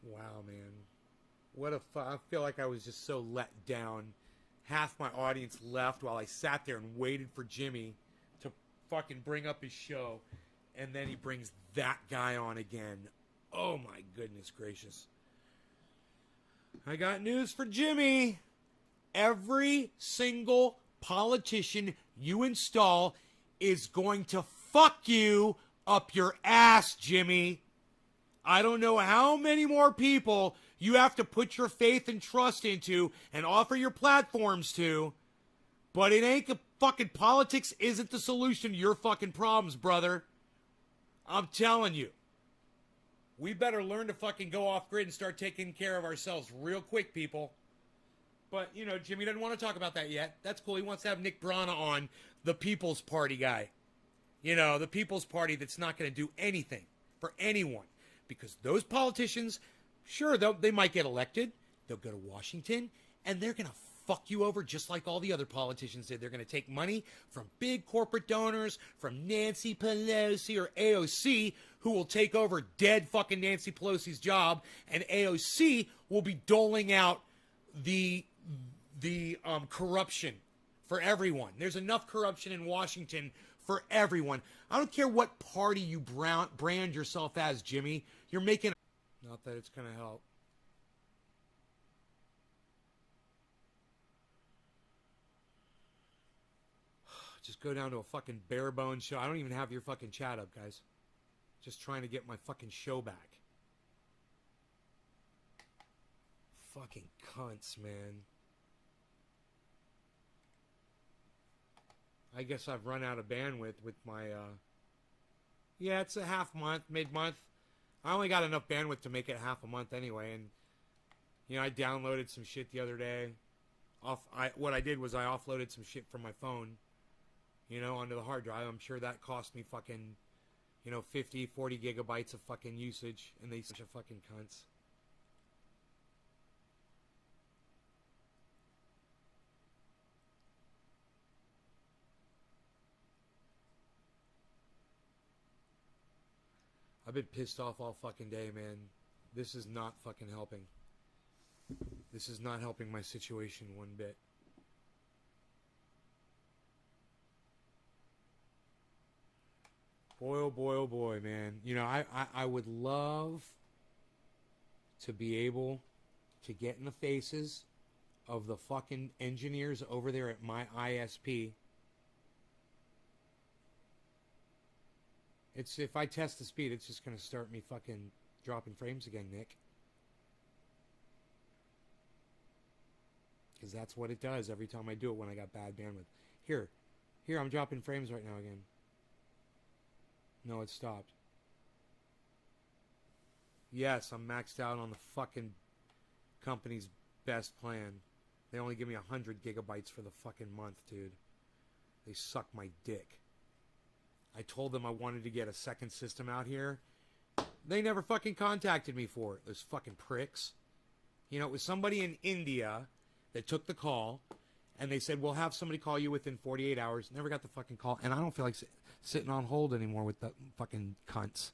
[SPEAKER 1] Wow, man. What a I feel like I was just so let down. Half my audience left while I sat there and waited for Jimmy to fucking bring up his show. And then he brings that guy on again. Oh, my goodness gracious. I got news for Jimmy. Every single politician you install is going to fuck you up your ass, Jimmy. I don't know how many more people you have to put your faith and trust into and offer your platforms to, but it ain't fucking politics isn't the solution to your fucking problems, brother. I'm telling you. We better learn to fucking go off grid and start taking care of ourselves real quick, people. But, you know, Jimmy doesn't want to talk about that yet. That's cool. He wants to have Nick Brana on, the People's Party guy. You know, the People's Party that's not going to do anything for anyone. Because those politicians, sure, they might get elected. They'll go to Washington, and they're going to fuck you over just like all the other politicians did. They're going to take money from big corporate donors, from Nancy Pelosi or AOC, who will take over dead fucking Nancy Pelosi's job, and AOC will be doling out the corruption for everyone. There's enough corruption in Washington for everyone. I don't care what party you brand yourself as, Jimmy. You're making... Not that it's going to help. Just go down to a fucking bare bones show. I don't even have your fucking chat up, guys. Just trying to get my fucking show back. Fucking cunts, man. I guess I've run out of bandwidth with my, yeah, it's a half month, mid-month. I only got enough bandwidth to make it half a month anyway, and, you know, I downloaded some shit the other day. What I did was I offloaded some shit from my phone, you know, onto the hard drive. I'm sure that cost me fucking, you know, 50, 40 gigabytes of fucking usage, and they such a fucking cunts. I've been pissed off all fucking day, man. This is not fucking helping. This is not helping my situation one bit. Boy, oh boy, man. You know, I would love to be able to get in the faces of the fucking engineers over there at my ISP. It's, if I test the speed, it's just going to start me fucking dropping frames again, Nick. Because that's what it does every time I do it when I got bad bandwidth. Here, I'm dropping frames right now again. No, it stopped. Yes, I'm maxed out on the fucking company's best plan. They only give me 100 gigabytes for the fucking month, dude. They suck my dick. I told them I wanted to get a second system out here. They never fucking contacted me for it. Those fucking pricks. You know, it was somebody in India that took the call, and they said, we'll have somebody call you within 48 hours. Never got the fucking call. And I don't feel like sitting on hold anymore with the fucking cunts.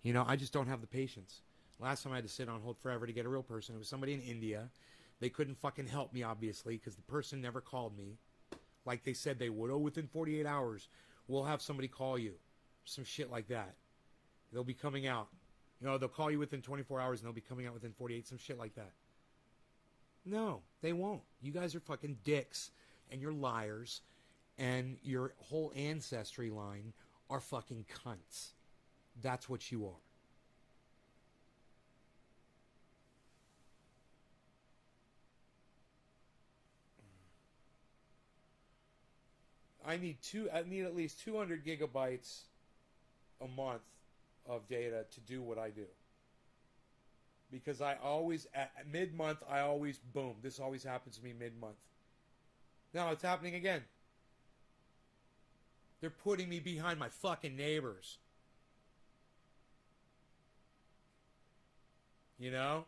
[SPEAKER 1] You know, I just don't have the patience. Last time I had to sit on hold forever to get a real person. It was somebody in India. They couldn't fucking help me, obviously, because the person never called me. Like they said they would. Oh, within 48 hours. We'll have somebody call you. Some shit like that. They'll be coming out. You know, they'll call you within 24 hours and they'll be coming out within 48. Some shit like that. No, they won't. You guys are fucking dicks. And you're liars. And your whole ancestry line are fucking cunts. That's what you are. I need at least 200 gigabytes a month of data to do what I do. Because I always, at mid-month, I always, boom, this always happens to me mid-month. Now it's happening again. They're putting me behind my fucking neighbors. You know?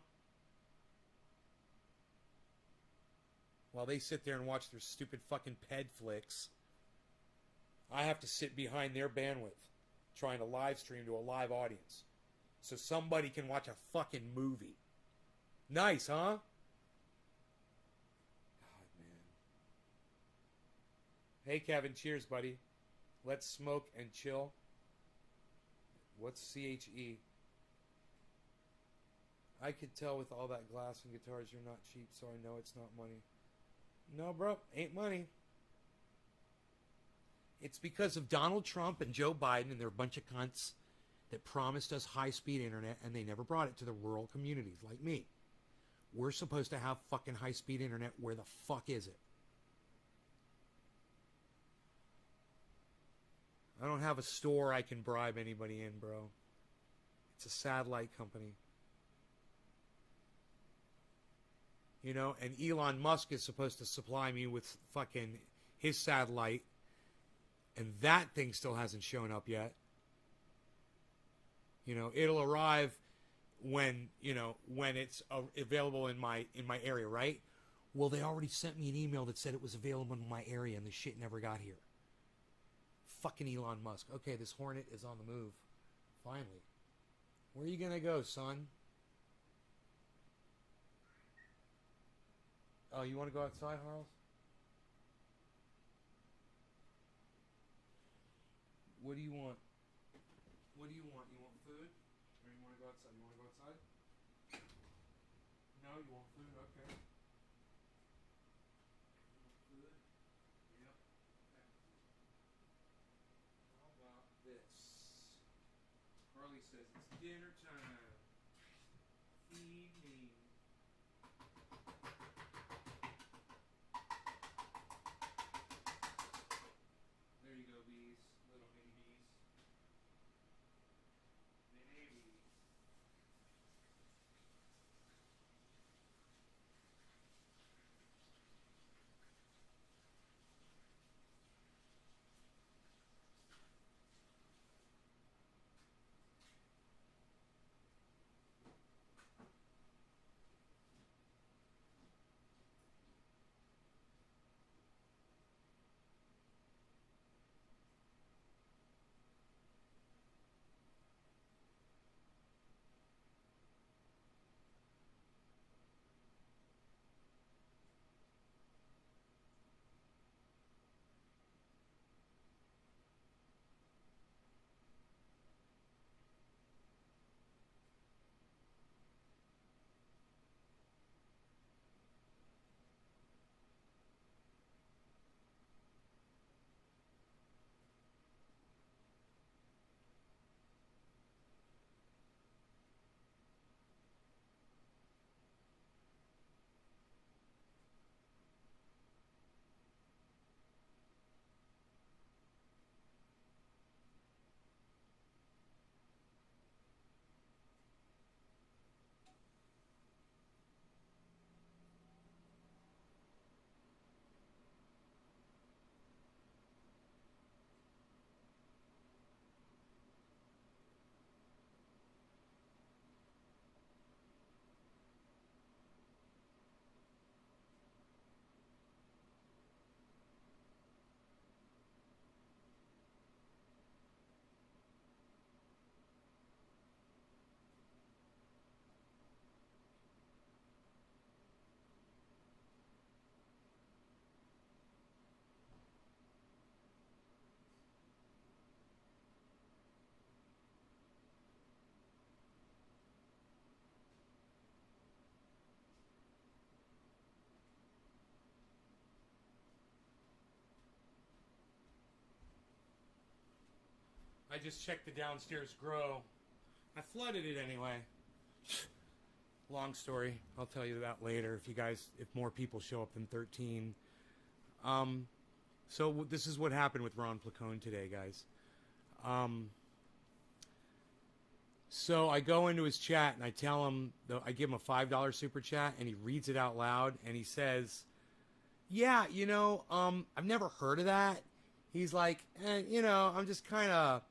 [SPEAKER 1] While they sit there and watch their stupid fucking ped flicks, I have to sit behind their bandwidth trying to live stream to a live audience so somebody can watch a fucking movie. Nice, huh? God, man. Hey, Kevin. Cheers, buddy. Let's smoke and chill. What's CHE? I could tell with all that glass and guitars you're not cheap, so I know it's not money. No, bro. Ain't money. It's because of Donald Trump and Joe Biden, and they're a bunch of cunts that promised us high-speed internet, and they never brought it to the rural communities like me. We're supposed to have fucking high-speed internet. Where the fuck is it? I don't have a store I can bribe anybody in, bro. It's a satellite company. You know, and Elon Musk is supposed to supply me with fucking his satellite. And that thing still hasn't shown up yet. You know, it'll arrive when, you know, when it's available in my area, right? Well, they already sent me an email that said it was available in my area, and the shit never got here. Fucking Elon Musk. Okay, this Hornet is on the move. Finally. Where are you gonna go, son? Oh, you want to go outside, Harles? What do you want? What do you want? You want food? Or you want to go outside? You want to go outside? No, you want food? Okay. You want food? Yep. Okay. How about this? Carly says it's dinner time. Feed me. There you go, bees. Little mini bees. Mini bees. I just checked the downstairs grow. I flooded it anyway. Long story. I'll tell you that later if more people show up than 13. So this is what happened with Ron Placone today, guys. So I go into his chat and I tell him, I give him a $5 super chat and he reads it out loud and he says, yeah, I've never heard of that. He's like, I'm just kind of,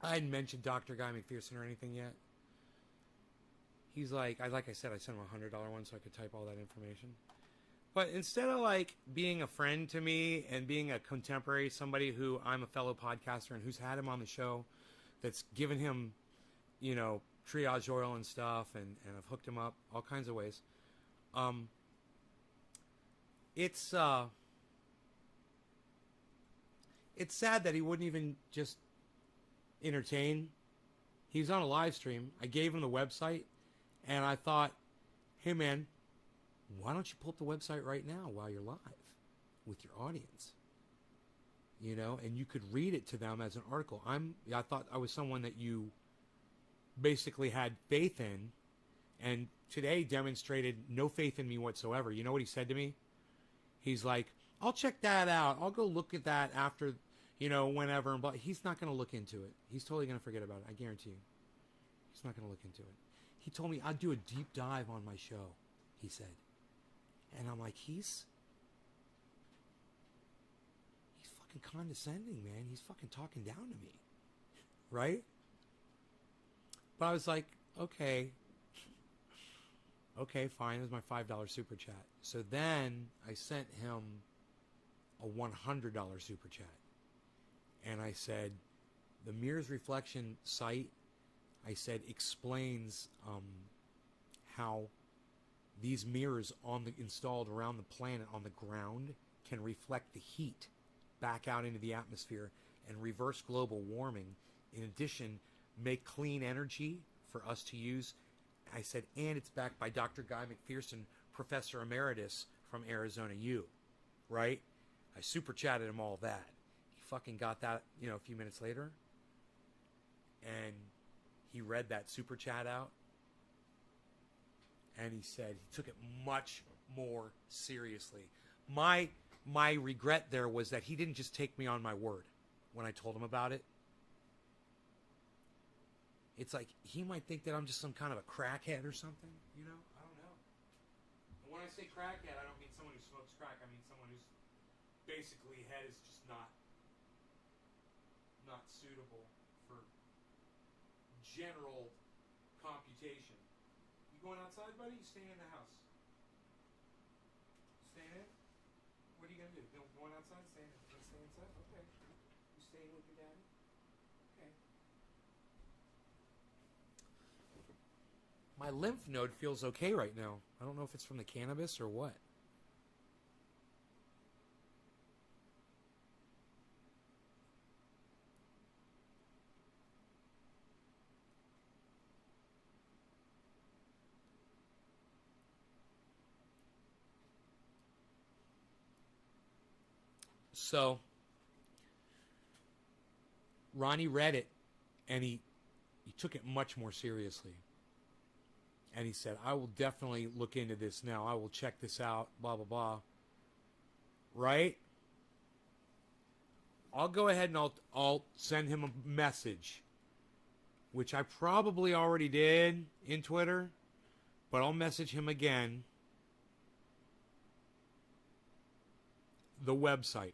[SPEAKER 1] I hadn't mentioned Dr. Guy McPherson or anything yet. He's like I said, I sent him a $100 one so I could type all that information. But instead of being a friend to me and being a contemporary, somebody who I'm a fellow podcaster and who's had him on the show, that's given him, triage oil and stuff, and I've hooked him up all kinds of ways. It's sad that he wouldn't even just entertain. He's on a live stream. I gave him the website, and I thought, hey man, why don't you pull up the website right now while you're live with your audience? And you could read it to them as an article. I thought I was someone that you basically had faith in, and today demonstrated no faith in me whatsoever. You know what he said to me? He's like, I'll check that out. I'll go look at that after, whenever. But he's not going to look into it. He's totally going to forget about it. I guarantee you. He's not going to look into it. He told me I'd do a deep dive on my show, he said. And I'm like, he's fucking condescending, man. He's fucking talking down to me. Right? But I was like, okay, fine. It was my $5 super chat. So then I sent him a $100 super chat. And I said, the Mirrors Reflection site, I said, explains how these mirrors installed around the planet on the ground can reflect the heat back out into the atmosphere and reverse global warming. In addition, make clean energy for us to use. I said, and it's backed by Dr. Guy McPherson, Professor Emeritus from Arizona U, right? I super chatted him all that. He fucking got that, a few minutes later. And he read that super chat out. And he said he took it much more seriously. My regret there was that he didn't just take me on my word when I told him about it. It's like he might think that I'm just some kind of a crackhead or something, I don't know. And when I say crackhead, I don't mean someone who smokes crack. I mean someone whose basically head is just not suitable for general computation. You going outside, buddy? You staying in the house? Staying in? What are you gonna do? Going outside? Staying inside? Okay. You staying with your daddy? Okay. My lymph node feels okay right now. I don't know if it's from the cannabis or what. So, Ronnie read it, and he took it much more seriously. And he said, I will definitely look into this now. I will check this out, blah, blah, blah. Right? I'll go ahead and I'll send him a message, which I probably already did in Twitter, but I'll message him again. The website.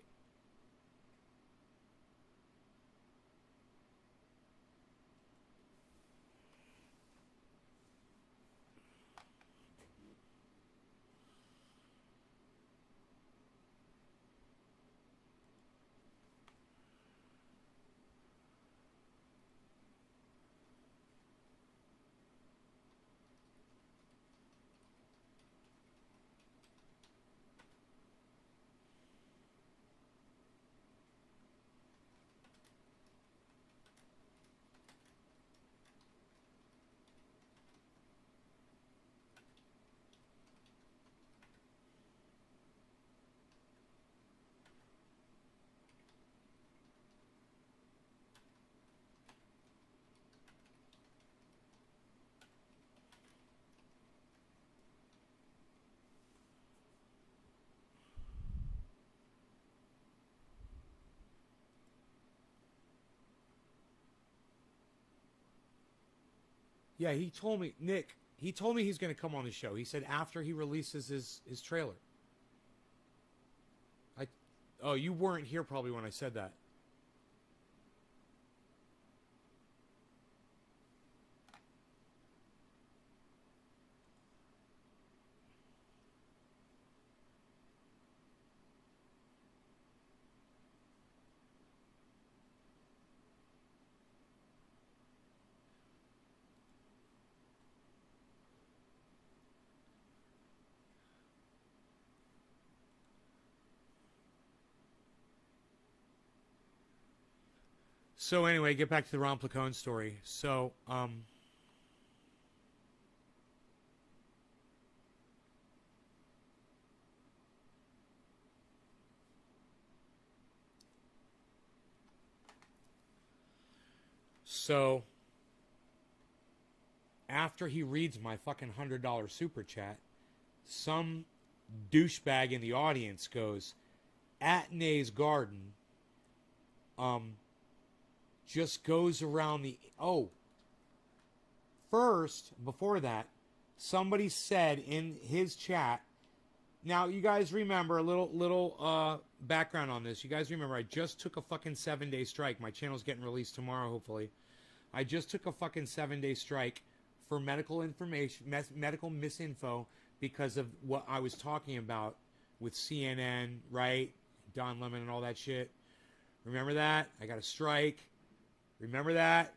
[SPEAKER 1] Yeah, he told me, Nick, he told me he's going to come on the show. He said after he releases his trailer. Oh, you weren't here probably when I said that. So anyway, get back to the Ron Placone story. So, after he reads my fucking $100 super chat, some douchebag in the audience goes, at Nay's Garden, just goes around the... Oh. First, before that, somebody said in his chat... Now, you guys remember, a little background on this. You guys remember, I just took a fucking 7-day strike. My channel's getting released tomorrow, hopefully. I just took a fucking 7-day strike for medical information, medical misinfo, because of what I was talking about with CNN, right? Don Lemon and all that shit. Remember that? I got a strike. Remember that?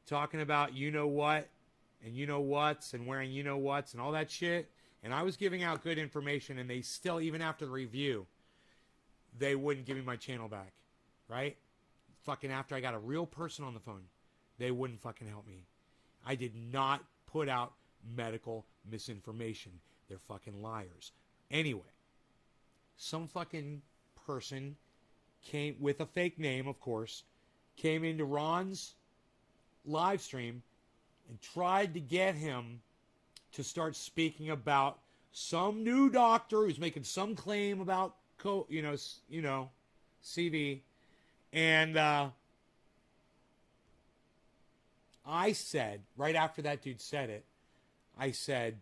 [SPEAKER 1] Talking about you-know-what and you-know-whats and wearing you-know-whats and all that shit. And I was giving out good information, and they still, even after the review, they wouldn't give me my channel back. Right? fucking, after I got a real person on the phone, they wouldn't fucking help me. I did not put out medical misinformation. They're fucking liars. Anyway, some fucking person came with a fake name, of course, came into Ron's live stream and tried to get him to start speaking about some new doctor who's making some claim about CV. And I said, right after that dude said it, I said,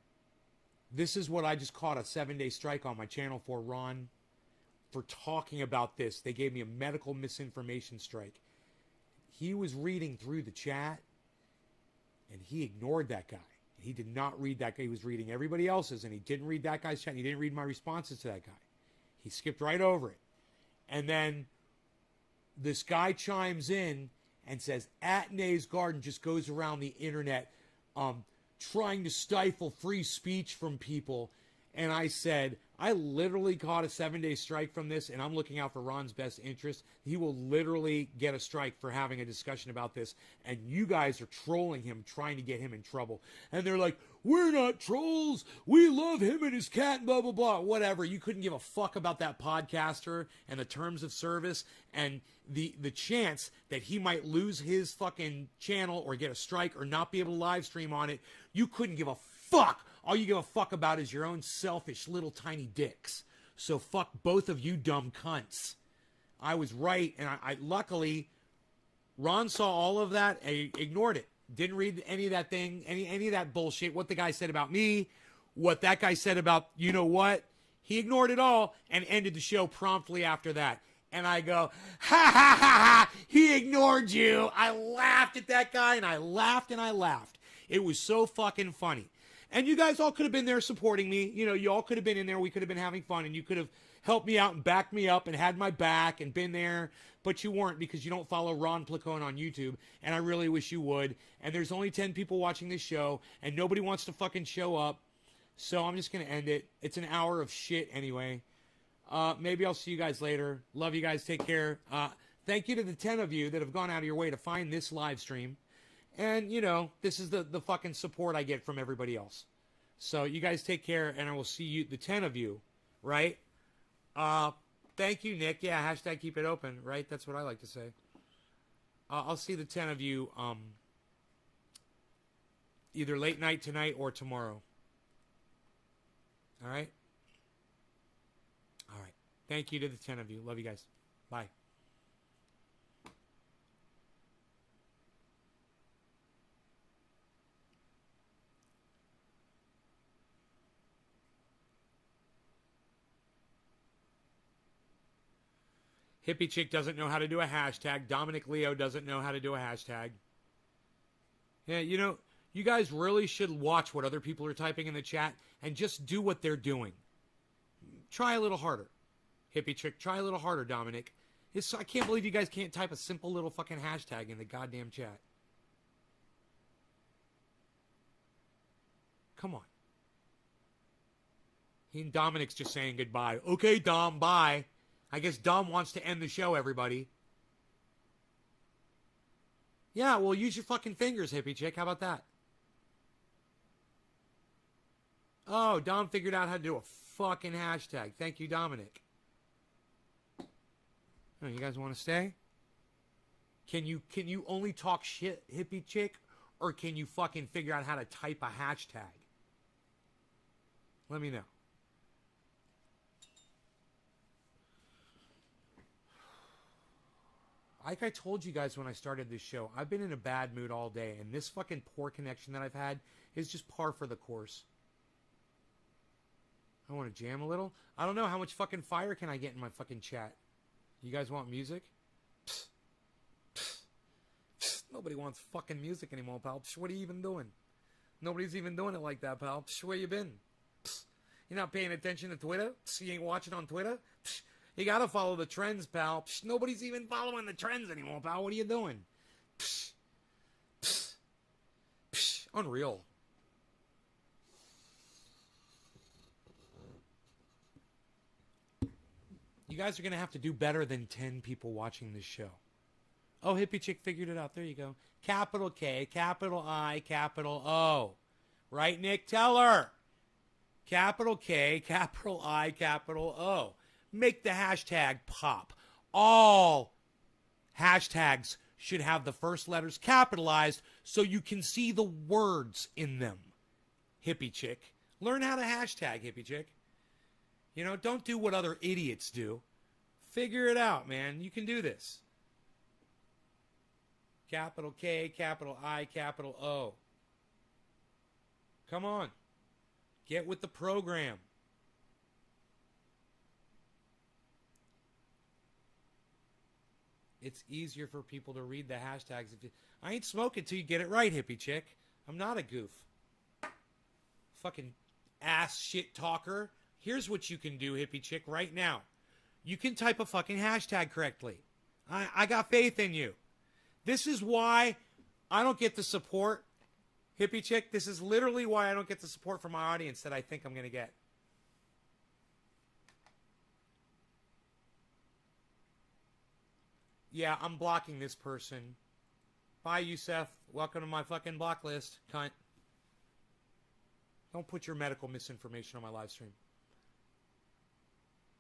[SPEAKER 1] this is what I just caught a 7-day strike on my channel for, Ron, for talking about this. They gave me a medical misinformation strike. He was reading through the chat, and he ignored that guy. He did not read that guy. He was reading everybody else's, and he didn't read that guy's chat. And he didn't read my responses to that guy. He skipped right over it. And then this guy chimes in and says, At Nay's Garden just goes around the internet trying to stifle free speech from people. And I said, I literally caught a 7-day strike from this, and I'm looking out for Ron's best interest. He will literally get a strike for having a discussion about this, and you guys are trolling him, trying to get him in trouble. And they're like, we're not trolls. We love him and his cat, blah, blah, blah. Whatever. You couldn't give a fuck about that podcaster and the terms of service and the chance that he might lose his fucking channel or get a strike or not be able to live stream on it. You couldn't give a fuck. All you give a fuck about is your own selfish little tiny dicks. So fuck both of you dumb cunts. I was right, and I luckily, Ron saw all of that and ignored it. Didn't read any of that thing, any of that bullshit, what the guy said about me, what that guy said about you know what. He ignored it all and ended the show promptly after that. And I go, ha ha ha ha, he ignored you. I laughed at that guy, and I laughed and I laughed. It was so fucking funny. And you guys all could have been there supporting me. You know, you all could have been in there. We could have been having fun, and you could have helped me out and backed me up and had my back and been there. But you weren't, because you don't follow Ron Placone on YouTube, and I really wish you would. And there's only 10 people watching this show, and nobody wants to fucking show up. So I'm just going to end it. It's an hour of shit anyway. Maybe I'll see you guys later. Love you guys. Take care. Thank you to the 10 of you that have gone out of your way to find this live stream. And, you know, this is the fucking support I get from everybody else. So you guys take care, and I will see you, the 10 of you, right? Thank you, Nick. Yeah, hashtag keep it open, right? That's what I like to say. I'll see the 10 of you either late night tonight or tomorrow. All right? All right. Thank you to the 10 of you. Love you guys. Bye. Hippie Chick doesn't know how to do a hashtag. Dominic Leo doesn't know how to do a hashtag. Yeah, you know, you guys really should watch what other people are typing in the chat and just do what they're doing. Try a little harder. Hippie Chick, try a little harder, Dominic. I can't believe you guys can't type a simple little fucking hashtag in the goddamn chat. Come on. Dominic's just saying goodbye. Okay, Dom, bye. I guess Dom wants to end the show, everybody. Yeah, well, use your fucking fingers, Hippie Chick. How about that? Oh, Dom figured out how to do a fucking hashtag. Thank you, Dominic. Oh, you guys want to stay? Can you only talk shit, Hippie Chick? Or can you fucking figure out how to type a hashtag? Let me know. Like I told you guys when I started this show, I've been in a bad mood all day, and this fucking poor connection that I've had is just par for the course. I want to jam a little. I don't know, how much fucking fire can I get in my fucking chat? You guys want music? Psst. Psst. Psst. Nobody wants fucking music anymore, pal. Psst. What are you even doing? Nobody's even doing it like that, pal. Psst. Where you been? Psst. You're not paying attention to Twitter? Psst. You ain't watching on Twitter? Psst. You gotta follow the trends, pal. Psh, nobody's even following the trends anymore, pal. What are you doing? Psh, psh, psh. Unreal. You guys are gonna have to do better than 10 people watching this show. Oh, hippie chick figured it out. There you go. Capital K, capital I, capital O. Right, Nick? Tell her. Capital K, capital I, capital O. Make the hashtag pop. All hashtags should have the first letters capitalized so you can see the words in them. Hippie chick. Learn how to hashtag, hippie chick. You know, don't do what other idiots do. Figure it out, man. You can do this. Capital K, capital I, capital O. Come on. Get with the program. It's easier for people to read the hashtags. I ain't smoking till you get it right, hippie chick. I'm not a goof. Fucking ass shit talker. Here's what you can do, hippie chick, right now. You can type a fucking hashtag correctly. I got faith in you. This is why I don't get the support, hippie chick. This is literally why I don't get the support from my audience that I think I'm going to get. Yeah, I'm blocking this person. Bye, Youssef. Welcome to my fucking block list, cunt. Don't put your medical misinformation on my live stream.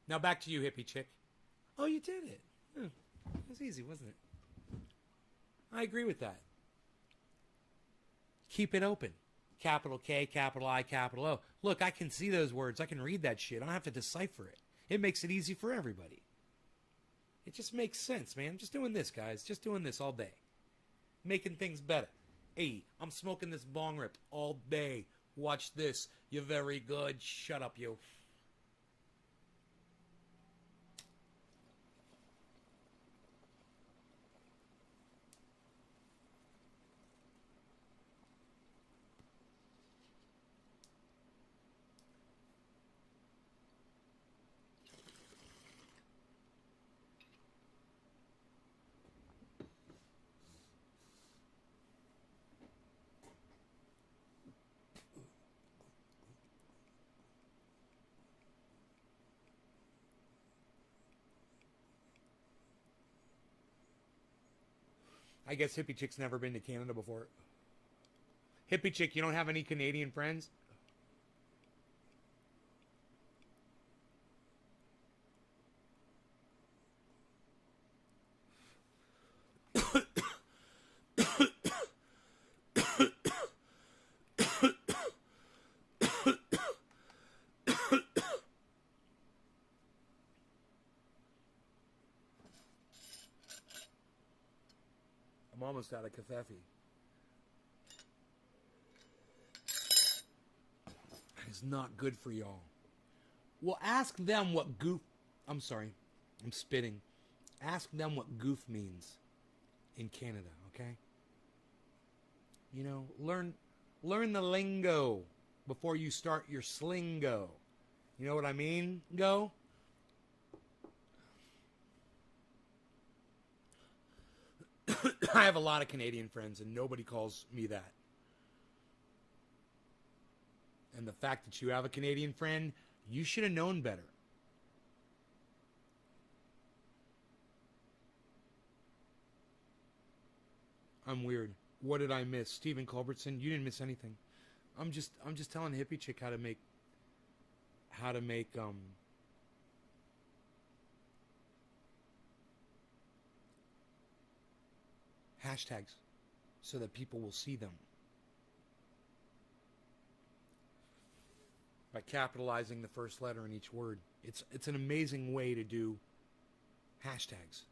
[SPEAKER 1] Now back to you, hippie chick. Oh, you did it. It was easy, wasn't it? I agree with that. Keep it open. Capital K, capital I, capital O. Look, I can see those words. I can read that shit. I don't have to decipher it. It makes it easy for everybody. It just makes sense, man. I'm just doing this, guys. Just doing this all day. Making things better. Hey, I'm smoking this bong rip all day. Watch this. You're very good. Shut up, you. I guess hippie chick's never been to Canada before. Hippie chick, you don't have any Canadian friends? I'm almost out of kefefe. It's not good for y'all. Well, ask them what goof... I'm sorry. I'm spitting. Ask them what goof means in Canada, okay? You know, learn the lingo before you start your slingo. You know what I mean? Go? I have a lot of Canadian friends, and nobody calls me that. And the fact that you have a Canadian friend, you should have known better. I'm weird. What did I miss? Stephen Culbertson, you didn't miss anything. I'm just telling hippie chick how to make hashtags so that people will see them by capitalizing the first letter in each word. It's an amazing way to do hashtags.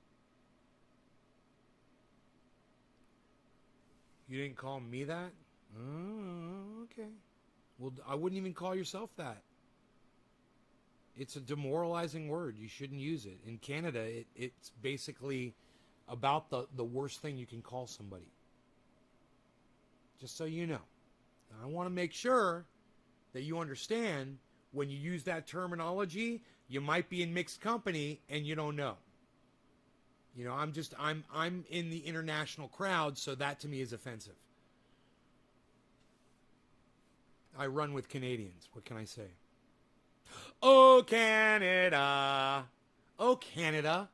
[SPEAKER 1] You didn't call me that? Oh, okay. Well, I wouldn't even call yourself that. It's a demoralizing word. You shouldn't use it. In Canada, it's basically about the worst thing you can call somebody. Just so you know. I want to make sure that you understand when you use that terminology, you might be in mixed company and you don't know. You know, I'm in the international crowd, so that to me is offensive. I run with Canadians. What can I say? Oh, Canada. Oh, Canada.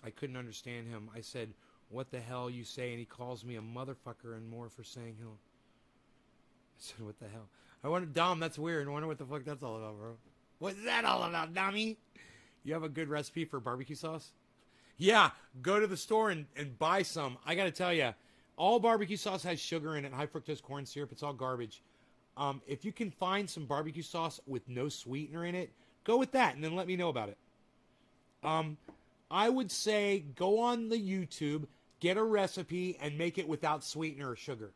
[SPEAKER 1] I couldn't understand him. I said, what the hell you say? And he calls me a motherfucker and more for saying he'll. I said, what the hell? I wonder, Dom, that's weird. I wonder what the fuck that's all about, bro. What's that all about, Dommy? You have a good recipe for barbecue sauce? Yeah, go to the store and buy some. I got to tell you, all barbecue sauce has sugar in it, high fructose corn syrup. It's all garbage. If you can find some barbecue sauce with no sweetener in it, go with that and then let me know about it. I would say go on the YouTube, get a recipe, and make it without sweetener or sugar.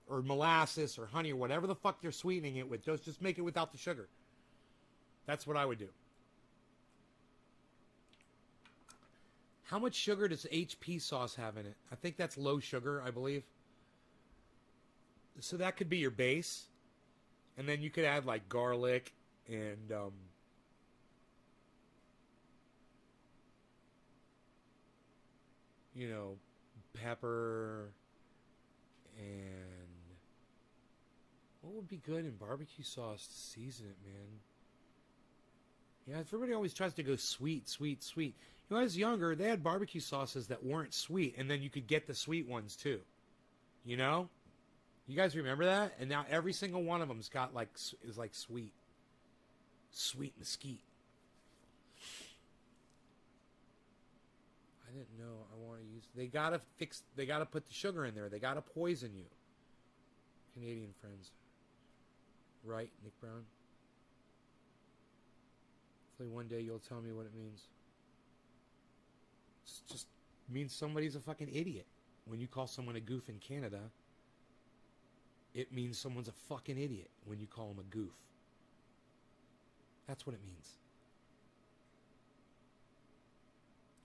[SPEAKER 1] Or molasses or honey or whatever the fuck you're sweetening it with. Just make it without the sugar. That's what I would do. How much sugar does HP sauce have in it? I think that's low sugar, I believe. So that could be your base. And then you could add like garlic and you know, pepper and what would be good in barbecue sauce to season it, man? Yeah, everybody always tries to go sweet, sweet, sweet. You know, when I was younger, they had barbecue sauces that weren't sweet, and then you could get the sweet ones too. You know? You guys remember that? And now every single one of them's got like is like sweet. Sweet mesquite. I didn't know I want to use. They gotta put the sugar in there. They gotta poison you. Canadian friends. Right, Nick Brown? Hopefully one day you'll tell me what it means. It just means somebody's a fucking idiot. When you call someone a goof in Canada, it means someone's a fucking idiot when you call them a goof. That's what it means.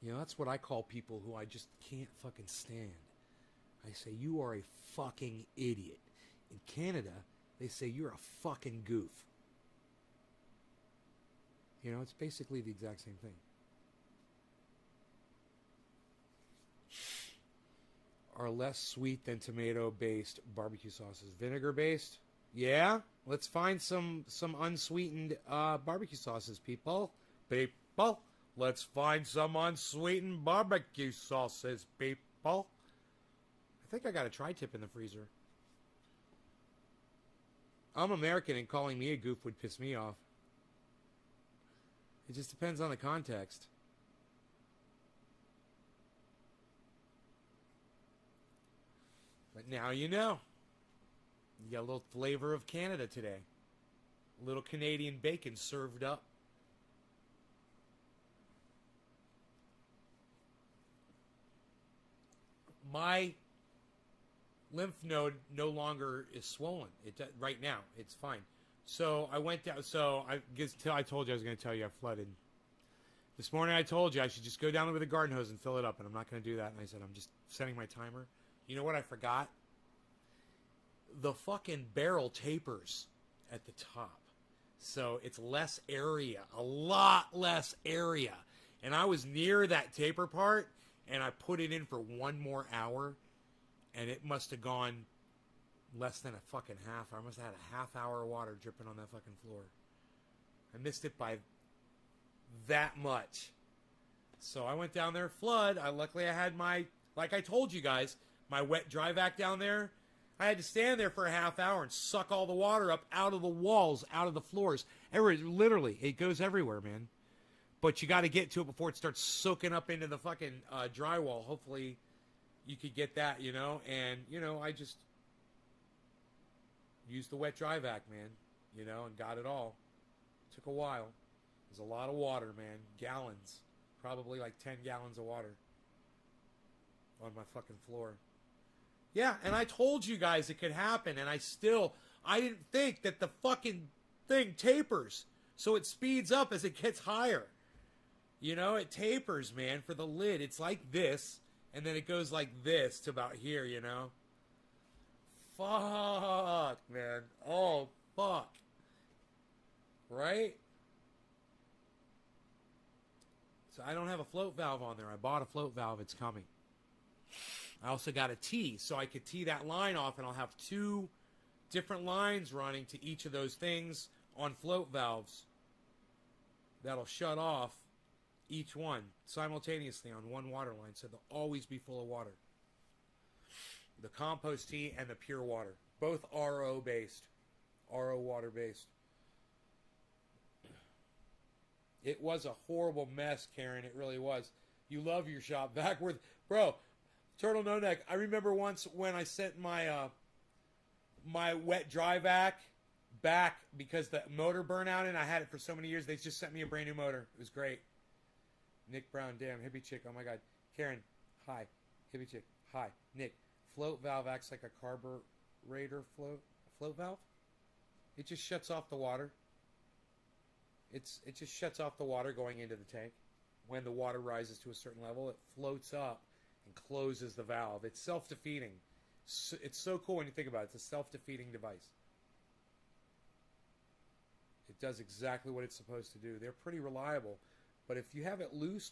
[SPEAKER 1] You know, that's what I call people who I just can't fucking stand. I say, you are a fucking idiot. In Canada, they say you're a fucking goof. You know, it's basically the exact same thing. Are less sweet than tomato-based barbecue sauces. Vinegar-based? Yeah? Let's find some unsweetened barbecue sauces, people. People. Let's find some unsweetened barbecue sauces, people. I think I got a tri-tip in the freezer. I'm American and calling me a goof would piss me off. It just depends on the context. But now you know. You got a little flavor of Canada today. A little Canadian bacon served up. My lymph node no longer is swollen. Right now, it's fine. So I went down. So I told you I was going to tell you I flooded. This morning I told you I should just go down with a garden hose and fill it up, and I'm not going to do that. And I said I'm just setting my timer. You know what I forgot? The fucking barrel tapers at the top, so it's less area, a lot less area. And I was near that taper part, and I put it in for one more hour, and it must have gone less than a fucking half. I must have had a half hour of water dripping on that fucking floor. I missed it by that much. So I went down there, flood. Luckily I had my, like I told you guys, my wet dry vac down there. I had to stand there for a half hour and suck all the water up out of the walls, out of the floors. Literally, it goes everywhere, man. But you got to get to it before it starts soaking up into the fucking drywall. Hopefully you could get that, you know. And, you know, I just used the wet dry vac, man, you know, and got it all. Took a while. There's a lot of water, man. Gallons. Probably like 10 gallons of water on my fucking floor. Yeah, and I told you guys it could happen, and I didn't think that the fucking thing tapers. So it speeds up as it gets higher. You know, it tapers, man, for the lid. It's like this, and then it goes like this to about here, you know. Fuck, man. Oh, fuck. Right? So I don't have a float valve on there. I bought a float valve. It's coming. I also got a T, so I could tee that line off, and I'll have 2 different lines running to each of those things on float valves that'll shut off each one simultaneously on one water line, so they'll always be full of water. The compost tea and the pure water, both RO based, RO water based. It was a horrible mess, Karen. It really was. You love your shop backward, bro. Turtle No Neck. I remember once when I sent my my wet dry vac back because the motor burned out, and I had it for so many years. They just sent me a brand new motor. It was great. Nick Brown, damn hippie chick. Oh my god. Karen, hi. Hippie chick, hi. Nick, float valve acts like a carburetor float valve. It just shuts off the water. It just shuts off the water going into the tank. When the water rises to a certain level, it floats up and closes the valve. It's self-defeating. It's so cool when you think about it. It's a self-defeating device. It does exactly what it's supposed to do. They're pretty reliable, but if you have it loose,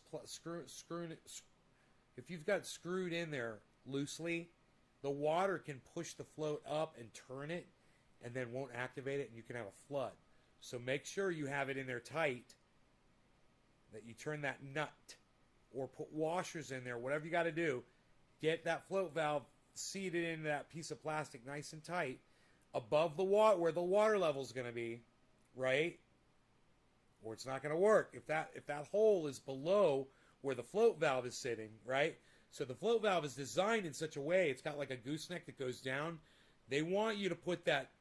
[SPEAKER 1] if you've got it screwed in there loosely, the water can push the float up and turn it, and then won't activate it, and you can have a flood. So make sure you have it in there tight, that you turn that nut, or put washers in there, whatever you got to do. Get that float valve seated into that piece of plastic nice and tight, above the water, where the water level is going to be, right? Or it's not going to work. If that hole is below where the float valve is sitting, right? So the float valve is designed in such a way, it's got like a gooseneck that goes down. They want you to put that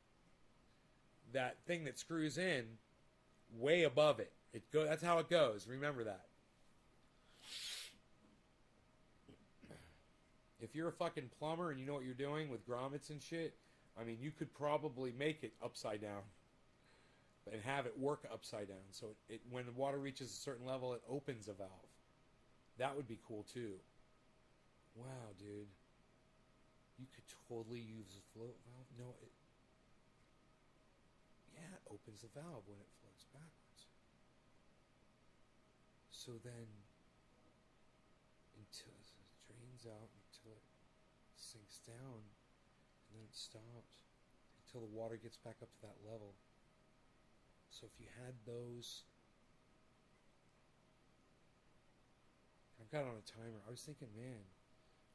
[SPEAKER 1] thing that screws in way above it. That's how it goes. Remember that. If you're a fucking plumber and you know what you're doing with grommets and shit, I mean, you could probably make it upside down and have it work upside down. So when the water reaches a certain level, it opens a valve. That would be cool too. Wow, dude. You could totally use a float valve. No, it opens the valve when it floats backwards. So then, until it drains out, until it sinks down, and then it stops, until the water gets back up to that level. So if you had those, I've got it on a timer. I was thinking, man,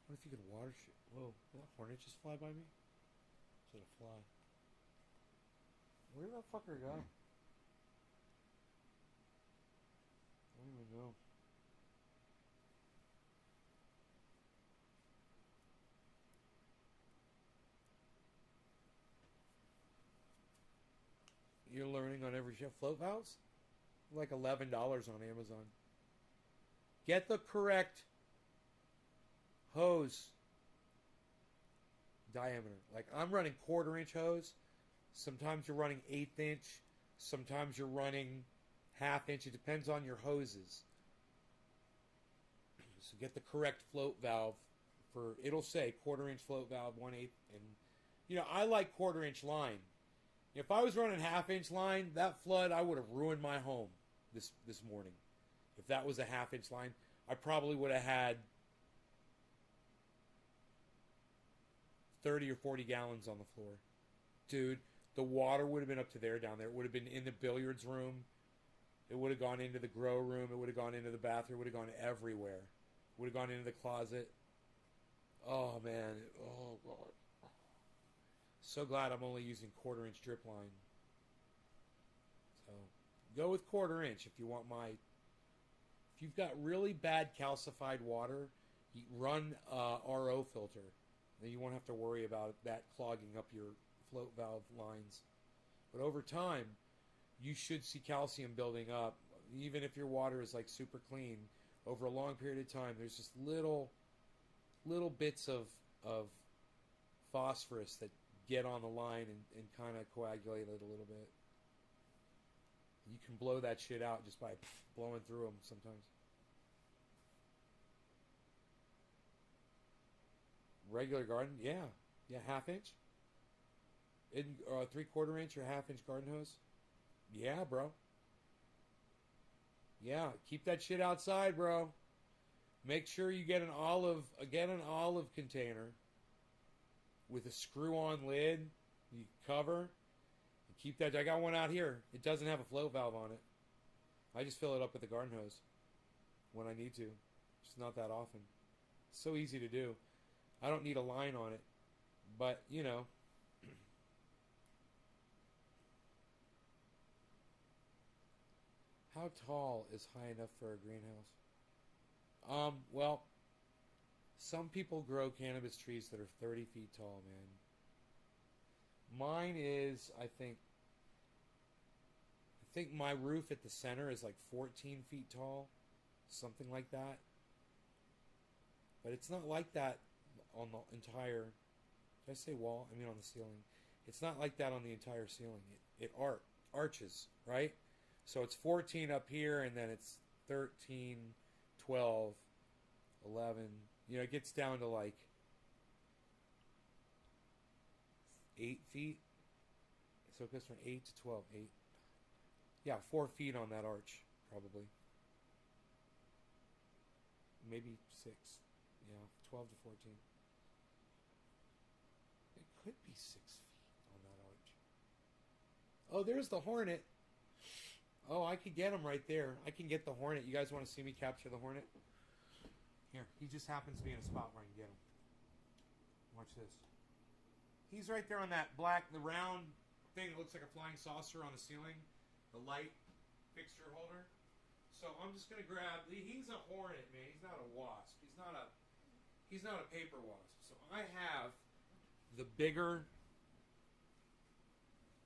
[SPEAKER 1] what if you could water shit? Whoa, did that hornet just fly by me? Is it a fly? Where did that fucker go? I don't even know. You're learning on every show. Float valves? Like $11 on Amazon. Get the correct hose diameter. Like, I'm running 1/4 inch hose. Sometimes you're running 1/8 inch. Sometimes you're running 1/2 inch. It depends on your hoses. So get the correct float valve. It'll say 1/4 inch float valve, 1/8, and I like 1/4 inch line. If I was running 1/2 inch line, that flood, I would have ruined my home this morning. If that was a 1/2 inch line, I probably would have had 30 or 40 gallons on the floor. Dude, the water would have been up to there down there. It would have been in the billiards room. It would have gone into the grow room. It would have gone into the bathroom. It would have gone everywhere. It would have gone into the closet. Oh, man. Oh, God. So glad I'm only using 1/4 inch drip line. So, go with 1/4 inch if you want if you've got really bad calcified water, you run a RO filter. Then you won't have to worry about that clogging up your float valve lines. But over time, you should see calcium building up. Even if your water is like super clean, over a long period of time, there's just little bits of phosphorus that get on the line and kind of coagulate it a little bit. You can blow that shit out just by blowing through them sometimes. Regular garden, yeah, 1/2 inch. 3/4 inch or 1/2 inch garden hose. Yeah, bro. Yeah, keep that shit outside, bro. Make sure you get an olive container with a screw-on lid. You cover and keep that. I got one out here. It doesn't have a float valve on it. I just fill it up with a garden hose. when I need to. Just not that often. It's so easy to do. I don't need a line on it. But, you know. How tall is high enough for a greenhouse? Well, some people grow cannabis trees that are 30 feet tall, man. Mine is, I think my roof at the center is like 14 feet tall, something like that. But it's not like that on the entire, did I say wall? I mean on the ceiling. It's not like that on the entire ceiling. It arches, right? So it's 14 up here, and then it's 13, 12, 11. You know, it gets down to like 8 feet. So it goes from 8 to 12. 8. Yeah, 4 feet on that arch, probably. Maybe 6. Yeah, 12 to 14. It could be 6 feet on that arch. Oh, there's the hornet. Oh, I could get him right there. I can get the hornet. You guys want to see me capture the hornet? Here, he just happens to be in a spot where I can get him. Watch this. He's right there on that black, the round thing that looks like a flying saucer on the ceiling. The light fixture holder. So I'm just going to grab, he's a hornet, man. He's not a wasp. He's not a paper wasp. So I have the bigger,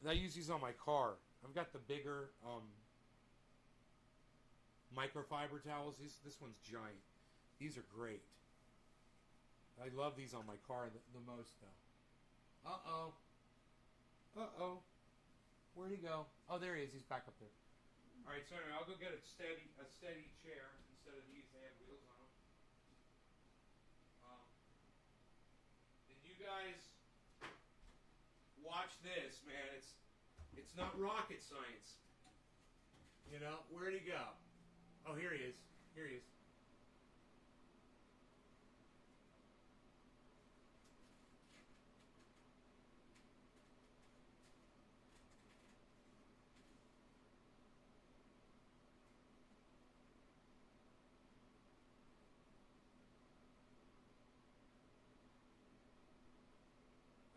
[SPEAKER 1] I use these on my car. I've got the bigger microfiber towels. This one's giant. These are great. I love these on my car the most, though. Uh-oh. Uh-oh. Where'd he go? Oh, there he is. He's back up there. All right, so anyway, I'll go get a steady chair instead of these. They have wheels on them. And you guys watch this, man. It's not rocket science. You know, where'd he go? Oh, here he is. Here he is.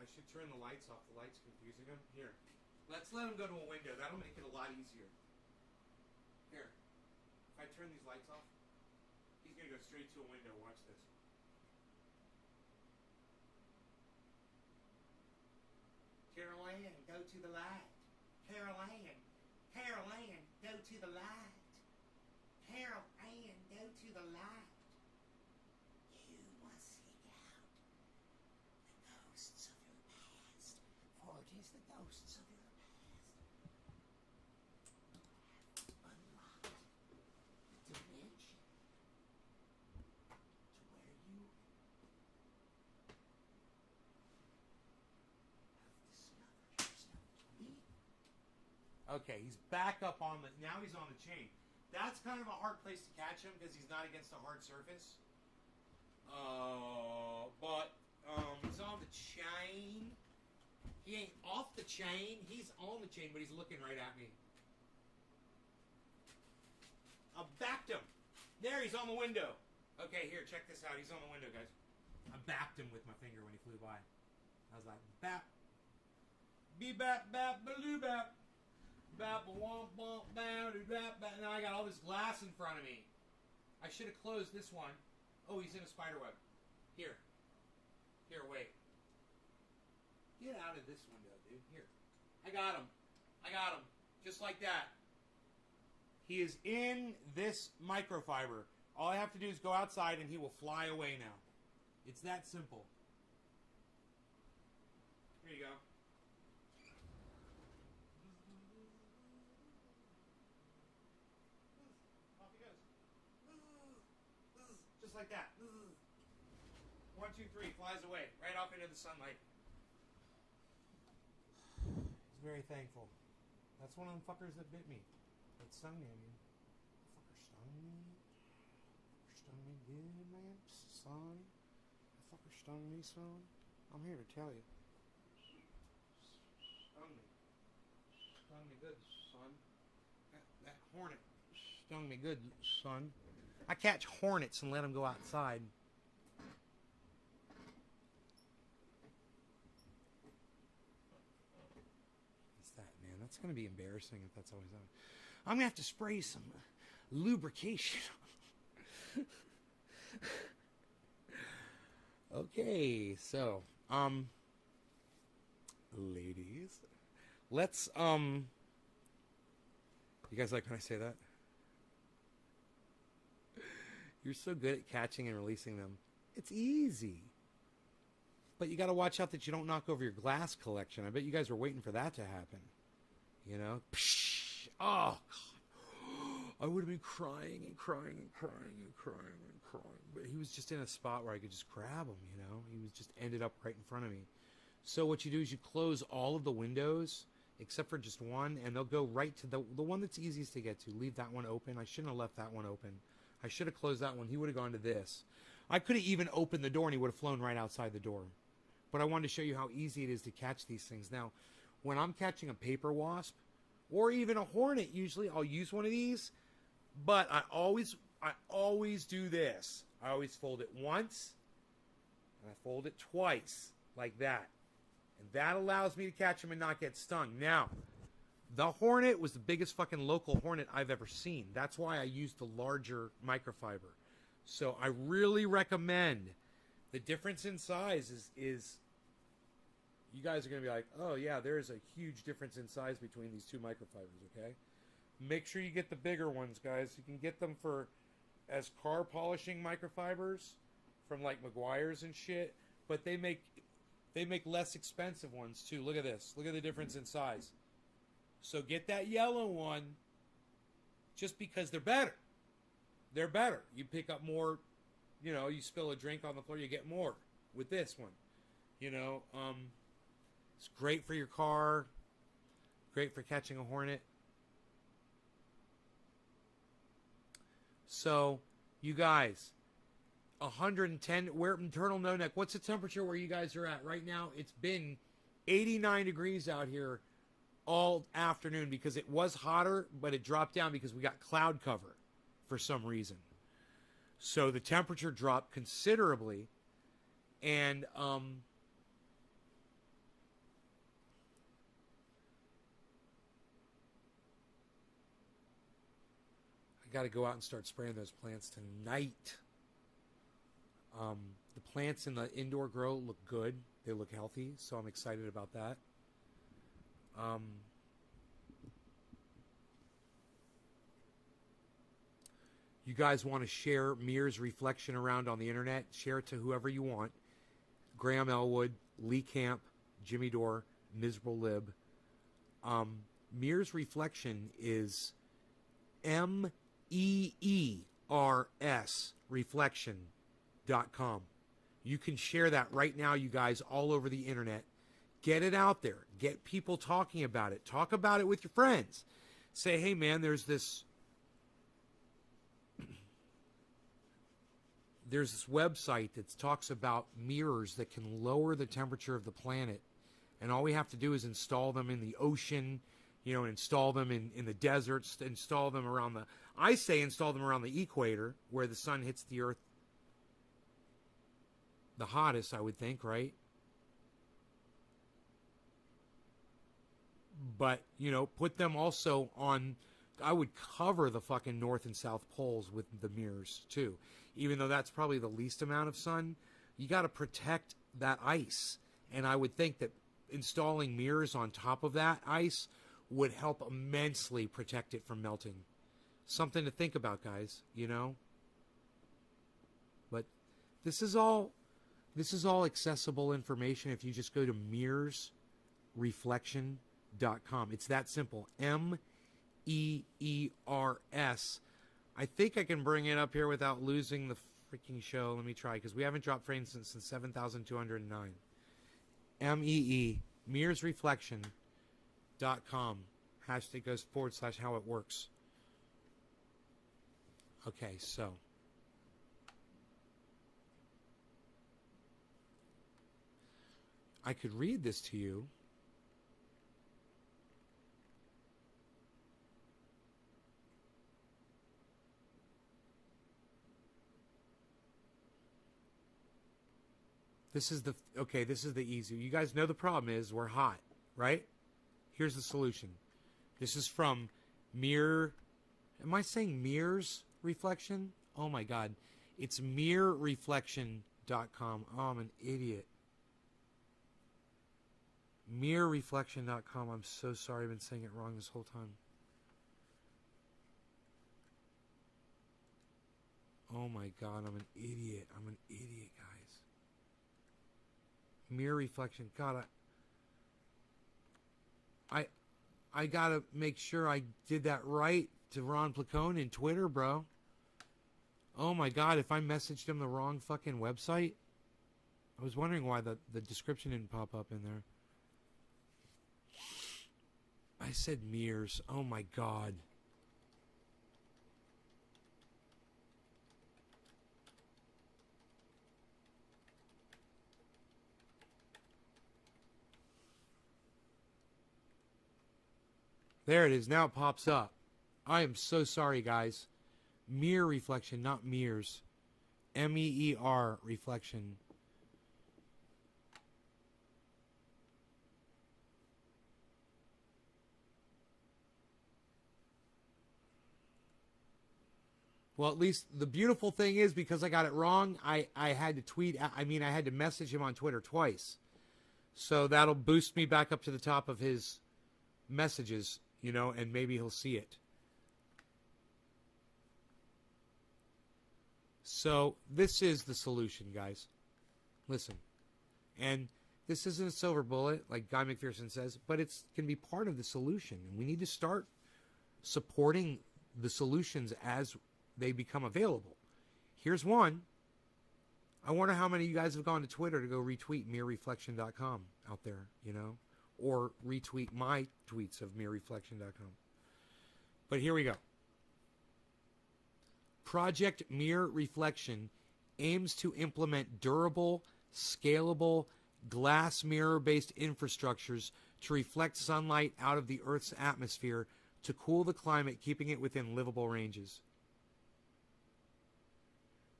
[SPEAKER 1] I should turn the lights off. The light's confusing him. Here. Let's let him go to a window. That'll make it a lot easier. Here. If I turn these lights off, he's going to go straight to a window. Watch this. Carol Ann, go to the light. Carol Ann. Carol Ann, go to the light. Carol Ann, go to the light. You must seek out the ghosts of your past, for it is the ghosts of your past unlocked the dimension to where you have discovered yourself to be. Okay, he's back up on the, now he's on the chain. That's kind of a hard place to catch him because he's not against a hard surface. But he's on the chain. He ain't off the chain. He's on the chain, but he's looking right at me. I backed him. There, he's on the window. Okay, here, check this out. He's on the window, guys. I backed him with my finger when he flew by. I was like, bap. Be-bap, bap, baloo, bap. Bap, womp, womp, bap, bap, bap. Now I got all this glass in front of me. I should have closed this one. Oh, he's in a spider web. Here. Here, wait. Get out of this window, dude. Here. I got him. I got him. Just like that. He is in this microfiber. All I have to do is go outside and he will fly away now. It's that simple. Here you go. Off he goes. Just like that. 1, 2, 3, flies away. Right off into the sunlight. He's very thankful. That's one of them fuckers that bit me. That stung me, I mean. Fucker stung me. Stung me good, man. Son. That fucker stung me, son. I'm here to tell you. Stung me. Stung me good, son. That hornet stung me good, son. I catch hornets and let them go outside. What's that, man? That's going to be embarrassing if that's always on. I'm going to have to spray some lubrication. Okay, so, ladies, let's, you guys like when I say that? You're so good at catching and releasing them. It's easy. But you got to watch out that you don't knock over your glass collection. I bet you guys were waiting for that to happen. You know? Psh! Oh, God. I would have been crying and crying and crying and crying and crying. But he was just in a spot where I could just grab him, you know? He was just ended up right in front of me. So what you do is you close all of the windows except for just one, and they'll go right to the one that's easiest to get to. Leave that one open. I shouldn't have left that one open. I should have closed that one. He would have gone to this. I could have even opened the door and he would have flown right outside the door. But I wanted to show you how easy it is to catch these things. Now, when I'm catching a paper wasp or even a hornet, usually I'll use one of these. But I always do this. I always fold it once and I fold it twice like that. And that allows me to catch them and not get stung. Now, the hornet was the biggest fucking local hornet I've ever seen. That's why I used the larger microfiber. So I really recommend. The difference in size is you guys are going to be like, oh yeah, there's a huge difference in size between these two microfibers, okay? Make sure you get the bigger ones, guys. You can get them for as car polishing microfibers from like Meguiar's and shit, but they make less expensive ones too. Look at this. Look at the difference in size. So get that yellow one just because they're better. They're better. You pick up more, you know, you spill a drink on the floor, you get more with this one. You know, it's great for your car, great for catching a hornet. So, you guys, 110, where Eternal No Neck, what's the temperature where you guys are at right now? It's been 89 degrees out here all afternoon because it was hotter, but it dropped down because we got cloud cover for some reason. So the temperature dropped considerably, and I got to go out and start spraying those plants tonight. The plants in the indoor grow look good. They look healthy, so I'm excited about that. You guys want to share Mir's reflection around on the internet, share it to whoever you want. Graham Elwood, Lee Camp, Jimmy Dore, Miserable Lib. Mir's reflection is MEERS reflection.com. You can share that right now, you guys, all over the internet. Get it out there. Get people talking about it. Talk about it with your friends. Say, hey, man, there's this website that talks about mirrors that can lower the temperature of the planet. And all we have to do is install them in the ocean, you know, install them in the deserts, install them around install them around the equator where the sun hits the earth the hottest, I would think, right? But, you know, put them also on, I would cover the fucking North and South poles with the mirrors too. Even though that's probably the least amount of sun, you got to protect that ice. And I would think that installing mirrors on top of that ice would help immensely protect it from melting. Something to think about, guys, you know? But this is all accessible information if you just go to mirrorsreflection.com. It's that simple. MEERS. I think I can bring it up here without losing the freaking show. Let me try, because we haven't dropped frames since 7,209. mirrorsreflection.com. Hashtag goes / how it works. Okay, so I could read this to you. This is the easy. You guys know the problem is we're hot, right? Here's the solution. This is from Mirror. Am I saying Mirror's Reflection? Oh my God. It's mirrorreflection.com. Oh, I'm an idiot. Mirrorreflection.com. I'm so sorry. I've been saying it wrong this whole time. Oh my God. I'm an idiot. I'm an idiot, guys. Mirror Reflection. God, I gotta make sure I did that right to Ron Placone in Twitter, bro. Oh my God, if I messaged him the wrong fucking website. I was wondering why the description didn't pop up in there. I said mirrors. Oh my God. There it is. Now it pops up. I am so sorry, guys. Mirror Reflection, not mirrors. MEER Reflection. Well, at least the beautiful thing is, because I got it wrong, I had to tweet. I had to message him on Twitter twice. So that'll boost me back up to the top of his messages, and maybe he'll see it. So this is the solution, guys. Listen. And this isn't a silver bullet, like Guy McPherson says, but it's going to be part of the solution. And we need to start supporting the solutions as they become available. Here's one. I wonder how many of you guys have gone to Twitter to go retweet mirrorreflection.com out there, or retweet my tweets of mirrorreflection.com. But here we go. Project Mirror Reflection aims to implement durable, scalable, glass mirror-based infrastructures to reflect sunlight out of the Earth's atmosphere to cool the climate, keeping it within livable ranges.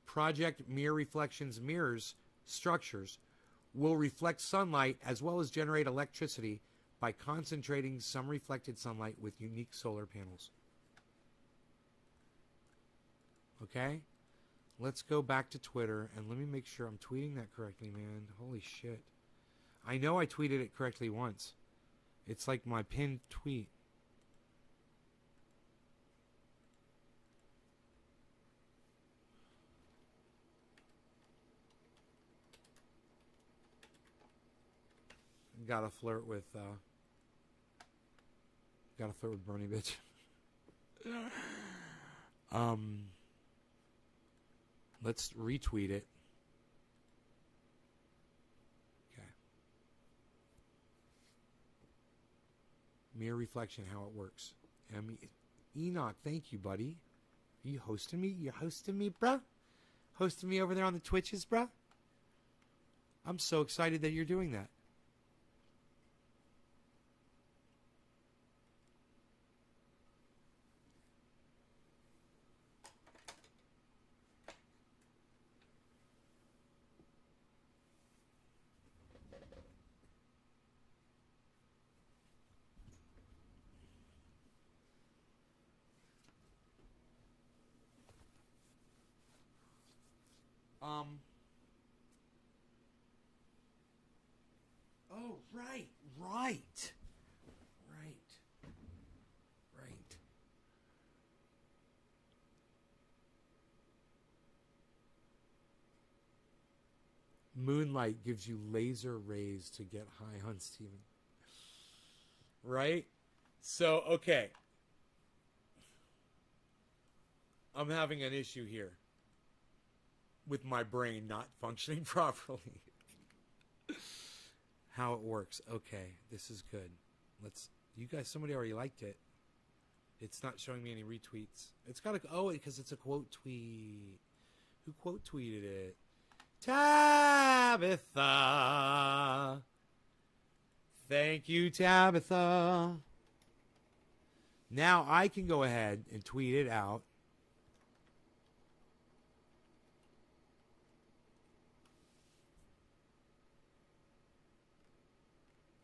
[SPEAKER 1] Project Mirror Reflection's mirrors structures will reflect sunlight as well as generate electricity by concentrating some reflected sunlight with unique solar panels. Okay? Let's go back to Twitter and let me make sure I'm tweeting that correctly, man. Holy shit. I know I tweeted it correctly once. It's like my pinned tweet. Gotta flirt with Bernie, bitch. Let's retweet it. Okay. Mirror Reflection, how it works. Enoch, thank you, buddy. Are you hosting me? You hosting me, bruh? Hosting me over there on the Twitches, bruh? I'm so excited that you're doing that. Oh, right. Moonlight gives you laser rays to get high on Steven. Right? So, okay. I'm having an issue here with my brain not functioning properly. How it works. Okay, this is good. You guys, somebody already liked it. It's not showing me any retweets. It's got because it's a quote tweet. Who quote tweeted it? Tabitha. Thank you, Tabitha. Now I can go ahead and tweet it out.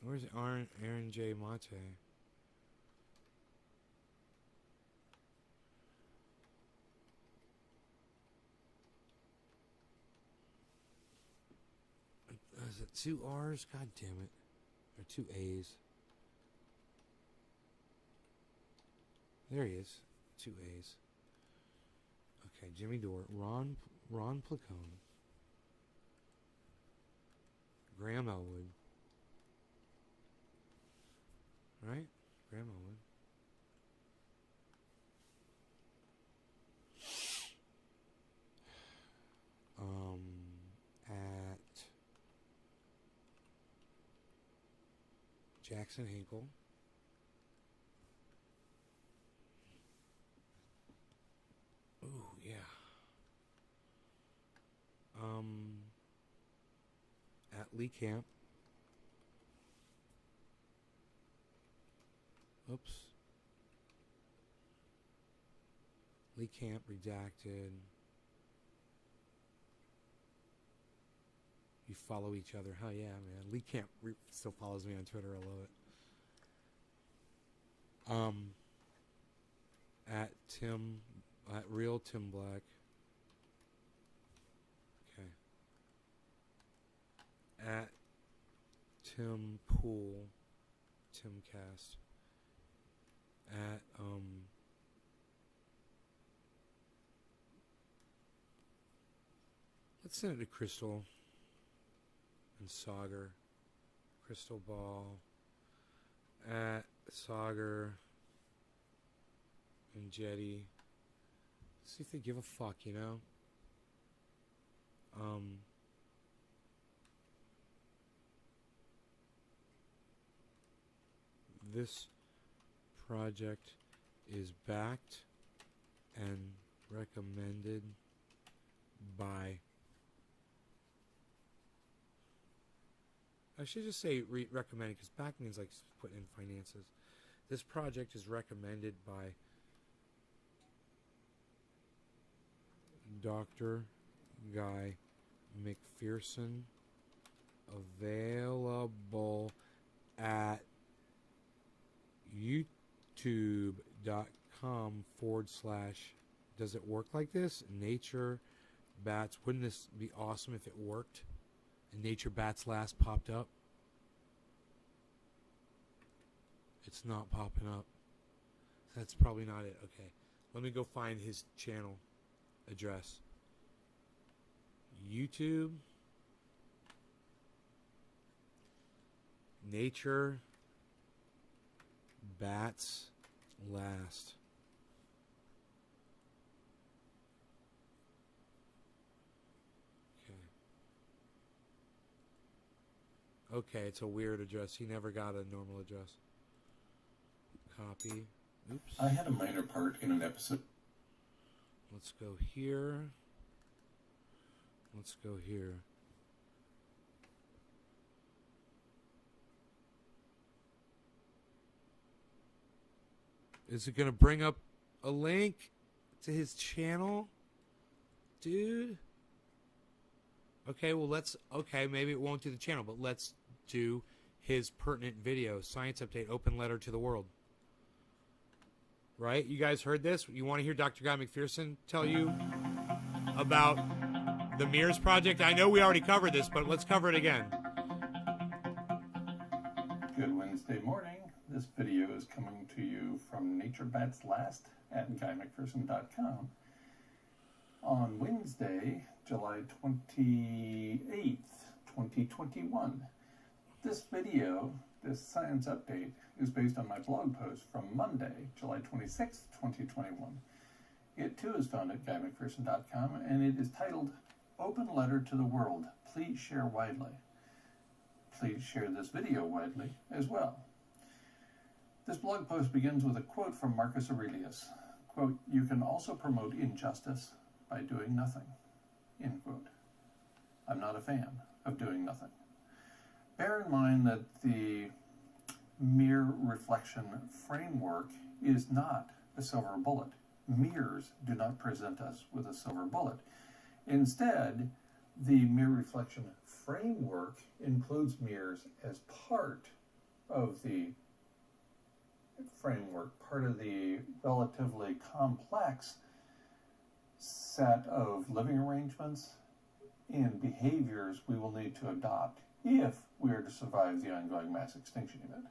[SPEAKER 1] Where's Aaron J. Mate? Is it 2 R's? God damn it. Or 2 A's. There he is. 2 A's. Okay, Jimmy Dore. Ron Placone. Graham Elwood. Right? Graham Elwood. At Jackson Hinkle. Ooh, yeah. At Lee Camp. Oops. Lee Camp redacted. You follow each other. Hell yeah, man. Lee Camp still follows me on Twitter. I love it. At Real Tim Black. Okay. At Tim Pool. Timcast. At let's send it to Crystal and Sauger. Crystal Ball. At Sauger and Jetty. See if they give a fuck, you know? This project is backed and recommended by... I should just say recommended, because back means like putting in finances. This project is recommended by Dr. Guy McPherson, available at youtube.com/ does it work like this? Nature Bats. Wouldn't this be awesome if it worked? And Nature Bats Last popped up. It's not popping up. That's probably not it. Okay. Let me go find his channel address. YouTube. Nature Bats Last. Okay, it's a weird address. He never got a normal address. Copy. Oops.
[SPEAKER 9] I had a minor part in an episode.
[SPEAKER 1] Let's go here. Let's go here. Is it going to bring up a link to his channel? Dude? Okay, well, maybe it won't do the channel, but let's do his pertinent video. Science update, open letter to the world. Right? You guys heard this? You want to hear Dr. Guy McPherson tell you about the Mears Project? I know we already covered this, but let's cover it again.
[SPEAKER 9] Good Wednesday morning. This video is coming to you from Nature Bats Last at GuyMcPherson.com on Wednesday, July 28th, 2021. This video, this science update, is based on my blog post from Monday, July 26th, 2021. It too is found at GuyMcPherson.com, and it is titled, Open Letter to the World. Please share widely. Please share this video widely as well. This blog post begins with a quote from Marcus Aurelius. Quote, "You can also promote injustice by doing nothing." End quote. I'm not a fan of doing nothing. Bear in mind that the mirror reflection framework is not a silver bullet. Mirrors do not present us with a silver bullet. Instead, the mirror reflection framework includes mirrors as part of the framework, part of the relatively complex set of living arrangements and behaviors we will need to adopt if we are to survive the ongoing mass extinction event.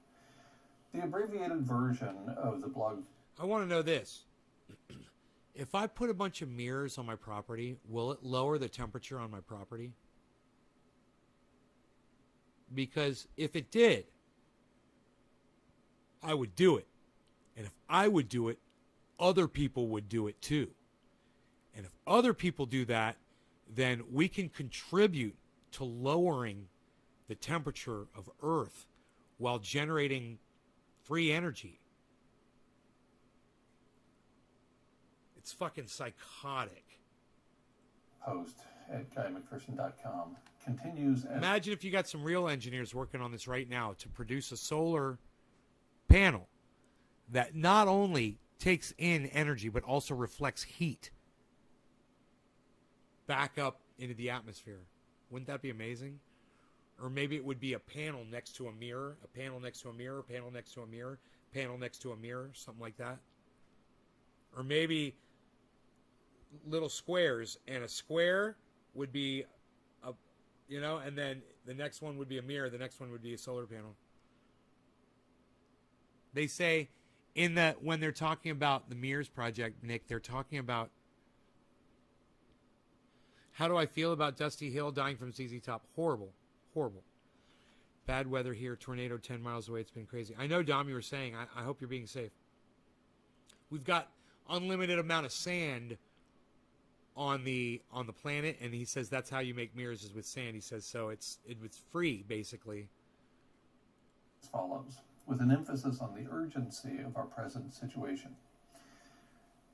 [SPEAKER 9] The abbreviated version of the blog.
[SPEAKER 1] I want to know this. If I put a bunch of mirrors on my property, will it lower the temperature on my property? Because if it did, I would do it. And if I would do it, other people would do it too. And if other people do that, then we can contribute to lowering the temperature of Earth while generating free energy. It's fucking psychotic.
[SPEAKER 9] Post at GuyMcPherson.com continues as...
[SPEAKER 1] Imagine if you got some real engineers working on this right now to produce a solar panel that not only takes in energy but also reflects heat back up into the atmosphere. Wouldn't that be amazing? Or maybe it would be a panel next to a mirror, a panel next to a mirror, a panel next to a mirror, panel next to a mirror, something like that. Or maybe little squares, and a square would be a, you know, and then the next one would be a mirror, the next one would be a solar panel. They say in the, when they're talking about the Mirrors Project, Nick, they're talking about, how do I feel about Dusty Hill dying from ZZ Top? Horrible. Horrible. Bad weather here. Tornado 10 miles away. It's been crazy. I know, Dom, you were saying, I hope you're being safe. We've got unlimited amount of sand on the planet, and he says that's how you make mirrors is with sand. He says so it's free, basically.
[SPEAKER 9] As follows, with an emphasis on the urgency of our present situation.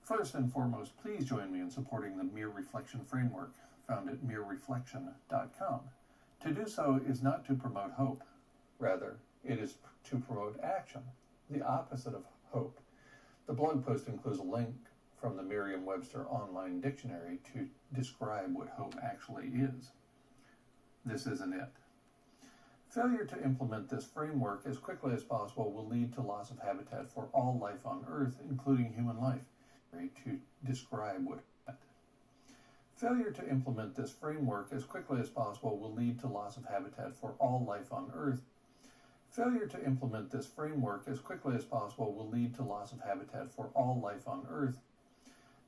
[SPEAKER 9] First and foremost, please join me in supporting the Mirror Reflection Framework, found at mirrorreflection.com. To do so is not to promote hope. Rather, it is to promote action, the opposite of hope. The blog post includes a link from the Merriam-Webster Online Dictionary to describe what hope actually is. This isn't it. Failure to implement this framework as quickly as possible will lead to loss of habitat for all life on Earth, including human life. To describe what failure to implement this framework as quickly as possible will lead to loss of habitat for all life on Earth. Failure to implement this framework as quickly as possible will lead to loss of habitat for all life on Earth.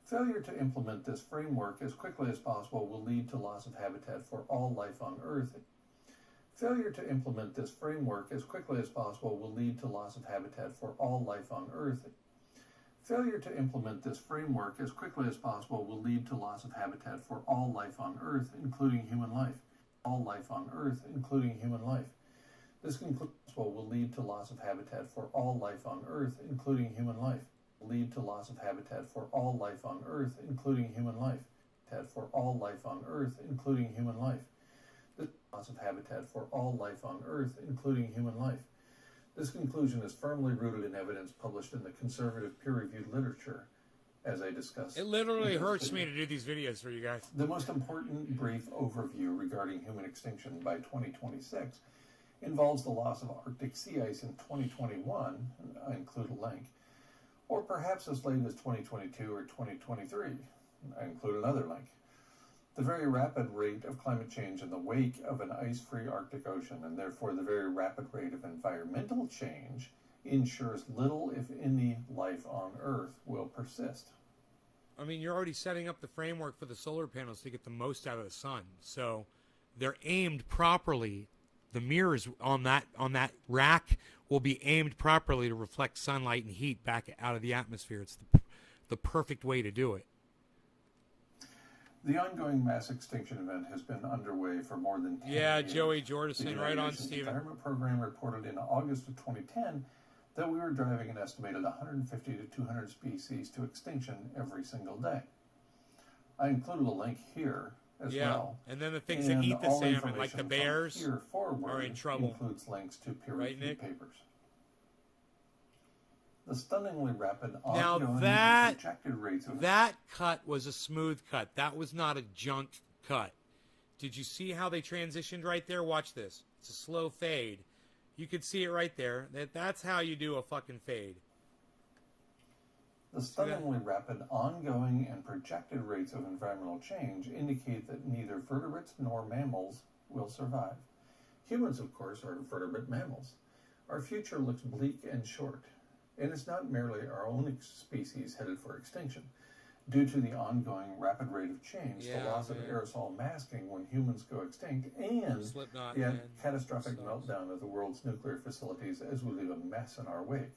[SPEAKER 9] Failure to implement this framework as quickly as possible will lead to loss of habitat for all life on Earth. Failure to implement this framework as quickly as possible will lead to loss of habitat for all life on Earth. Failure to implement this framework as quickly as possible will lead to loss of habitat for all life on Earth, including human life. All life on Earth, including human life. This will lead to loss of habitat for all life on Earth, including human life. Lead to loss of habitat for all life on Earth, including human life. Habitat for all life on Earth, including human life. This loss of habitat for all life on Earth, including human life. This conclusion is firmly rooted in evidence published in the conservative peer-reviewed literature, as I discussed.
[SPEAKER 1] It literally hurts me to do these videos for you guys.
[SPEAKER 9] The most important brief overview regarding human extinction by 2026 involves the loss of Arctic sea ice in 2021, I include a link, or perhaps as late as 2022 or 2023, I include another link. The very rapid rate of climate change in the wake of an ice-free Arctic Ocean, and therefore the very rapid rate of environmental change, ensures little, if any, life on Earth will persist.
[SPEAKER 1] I mean, you're already setting up the framework for the solar panels to get the most out of the sun. So they're aimed properly. The mirrors on that rack will be aimed properly to reflect sunlight and heat back out of the atmosphere. It's the perfect way to do it.
[SPEAKER 9] The ongoing mass extinction event has been underway for more than 10 years.
[SPEAKER 1] Yeah, Joey Jordison, right on,
[SPEAKER 9] Nations
[SPEAKER 1] Stephen.
[SPEAKER 9] Environment Program reported in August of 2010 that we were driving an estimated 150 to 200 species to extinction every single day. I included a link here as well.
[SPEAKER 1] And then the things that eat the salmon, like the bears,
[SPEAKER 9] here forward
[SPEAKER 1] are in trouble.
[SPEAKER 9] Includes links to peer-reviewed
[SPEAKER 1] Nick?
[SPEAKER 9] papers. The stunningly rapid
[SPEAKER 1] now
[SPEAKER 9] ongoing
[SPEAKER 1] that
[SPEAKER 9] projected rates of
[SPEAKER 1] that cut was a smooth cut. That was not a junk cut. Did you see how they transitioned right there? Watch this. It's a slow fade. You could see it right there. That's how you do a fucking fade.
[SPEAKER 9] The stunningly rapid, ongoing, and projected rates of environmental change indicate that neither vertebrates nor mammals will survive. Humans, of course, are vertebrate mammals. Our future looks bleak and short, and it's not merely our own species headed for extinction. Due to the ongoing rapid rate of change, the loss of aerosol masking when humans go extinct, and the catastrophic meltdown of the world's nuclear facilities as we leave a mess in our wake.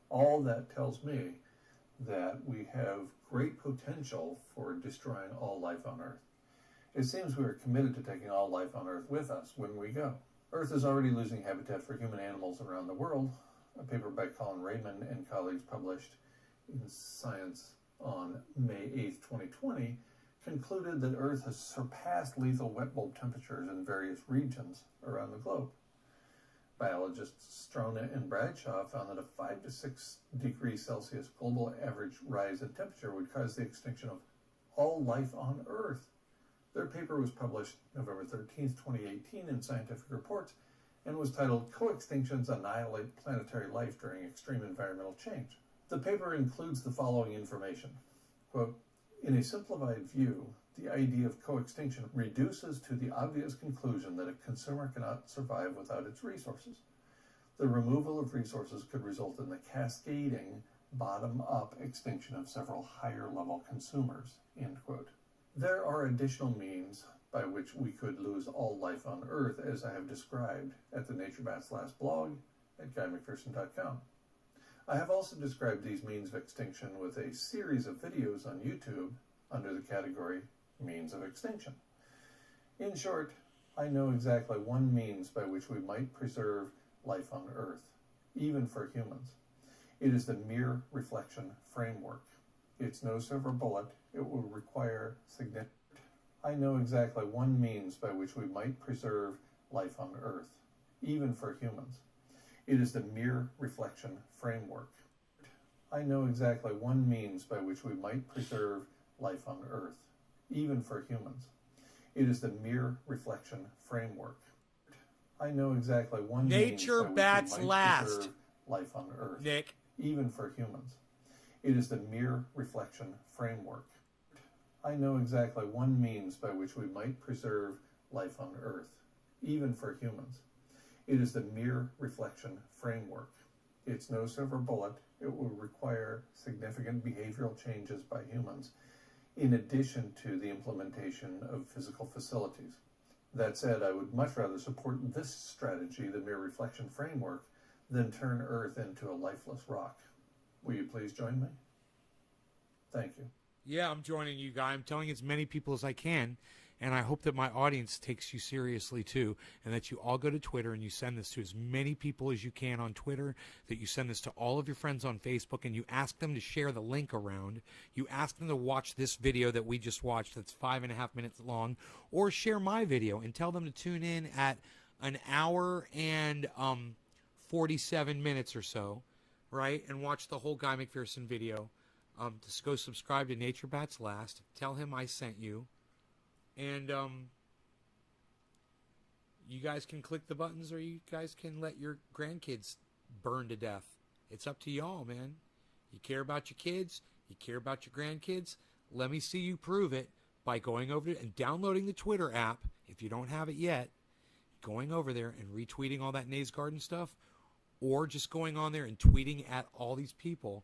[SPEAKER 9] All that tells me that we have great potential for destroying all life on Earth. It seems we are committed to taking all life on Earth with us when we go. Earth is already losing habitat for human animals around the world. A paper by Colin Raymond and colleagues published in Science on May 8, 2020, concluded that Earth has surpassed lethal wet bulb temperatures in various regions around the globe. Biologists Strona and Bradshaw found that a 5 to 6 degrees Celsius global average rise in temperature would cause the extinction of all life on Earth. Their paper was published November 13, 2018 in Scientific Reports and was titled "Co-Extinctions Annihilate Planetary Life During Extreme Environmental Change." The paper includes the following information. Quote, "In a simplified view, the idea of co-extinction reduces to the obvious conclusion that a consumer cannot survive without its resources. The removal of resources could result in the cascading, bottom-up extinction of several higher-level consumers." End quote. There are additional means by which we could lose all life on Earth, as I have described at the Nature Bats Last blog at GuyMcPherson.com. I have also described these means of extinction with a series of videos on YouTube under the category Means of Extinction. In short, I know exactly one means by which we might preserve life on Earth, even for humans. It is the mere reflection framework. It's no silver bullet. It will require significant... I know exactly one means by which we might preserve life on Earth, even for humans. It is the mere reflection framework. I know exactly one means by which we might preserve life on Earth, even for humans. It is the mere reflection framework. I know exactly one
[SPEAKER 1] Nature
[SPEAKER 9] means by
[SPEAKER 1] bats
[SPEAKER 9] which we might
[SPEAKER 1] last.
[SPEAKER 9] preserve life on Earth,
[SPEAKER 1] Nick.
[SPEAKER 9] even for humans. It is the mere reflection framework. I know exactly one means by which we might preserve life on Earth, even for humans. It is the mere reflection framework. It's no silver bullet. It will require significant behavioral changes by humans, in addition to the implementation of physical facilities. That said, I would much rather support this strategy, the mere reflection framework, than turn Earth into a lifeless rock. Will you please join me? Thank you.
[SPEAKER 1] Yeah, I'm joining you, Guy. I'm telling as many people as I can, and I hope that my audience takes you seriously, too, and that you all go to Twitter and you send this to as many people as you can on Twitter, that you send this to all of your friends on Facebook, and you ask them to share the link around. You ask them to watch this video that we just watched that's 5.5 minutes long, or share my video and tell them to tune in at an hour and 47 minutes or so, right, and watch the whole Guy McPherson video. Just go subscribe to Nature Bats Last. Tell him I sent you. And you guys can click the buttons, or you guys can let your grandkids burn to death. It's up to y'all, man. You care about your kids. You care about your grandkids. Let me see you prove it by going over to and downloading the Twitter app, if you don't have it yet, going over there and retweeting all that Nays Garden stuff, or just going on there and tweeting at all these people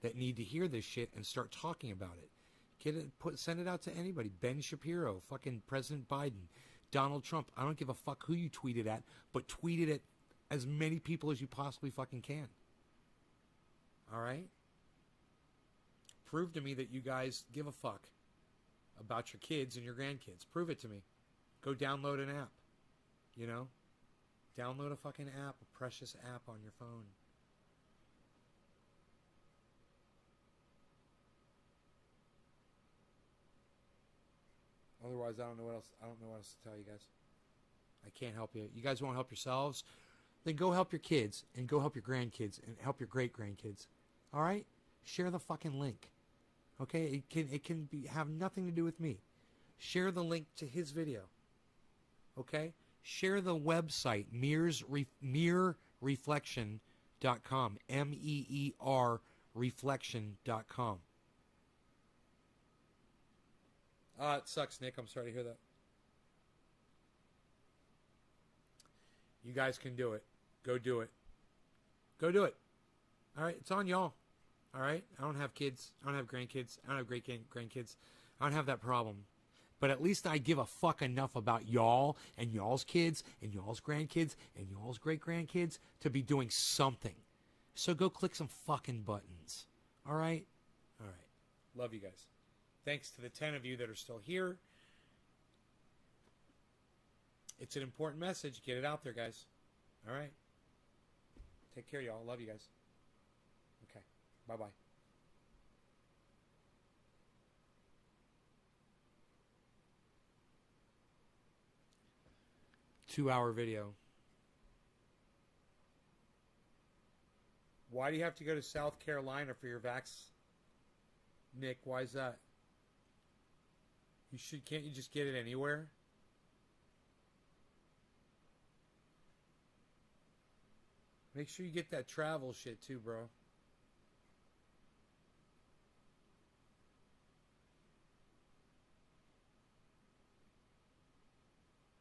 [SPEAKER 1] that need to hear this shit and start talking about it. Send it out to anybody. Ben Shapiro, fucking President Biden, Donald Trump. I don't give a fuck who you tweet it at, but tweet it at as many people as you possibly fucking can. All right? Prove to me that you guys give a fuck about your kids and your grandkids. Prove it to me. Go download an app. You know? Download a fucking app, a precious app on your phone. Otherwise, I don't know what else. I don't know what else to tell you guys. I can't help you. You guys won't help yourselves. Then go help your kids and go help your grandkids and help your great grandkids. All right? Share the fucking link. Okay? It can have nothing to do with me. Share the link to his video. Okay? share the website, meerreflection.com, MEER reflection.com. It sucks, Nick. I'm sorry to hear that. You guys can do it. Go do it. Go do it. All right, it's on y'all. All right? I don't have kids. I don't have grandkids. I don't have great-grandkids. I don't have that problem. But at least I give a fuck enough about y'all and y'all's kids and y'all's grandkids and y'all's great-grandkids to be doing something. So go click some fucking buttons. All right? All right. Love you guys. Thanks to the 10 of you that are still here. It's an important message. Get it out there, guys. All right? Take care, y'all. Love you guys. Okay. Bye-bye. Two-hour video. Why do you have to go to South Carolina for your vax? Nick, why is that? Can't you just get it anywhere? Make sure you get that travel shit too, bro.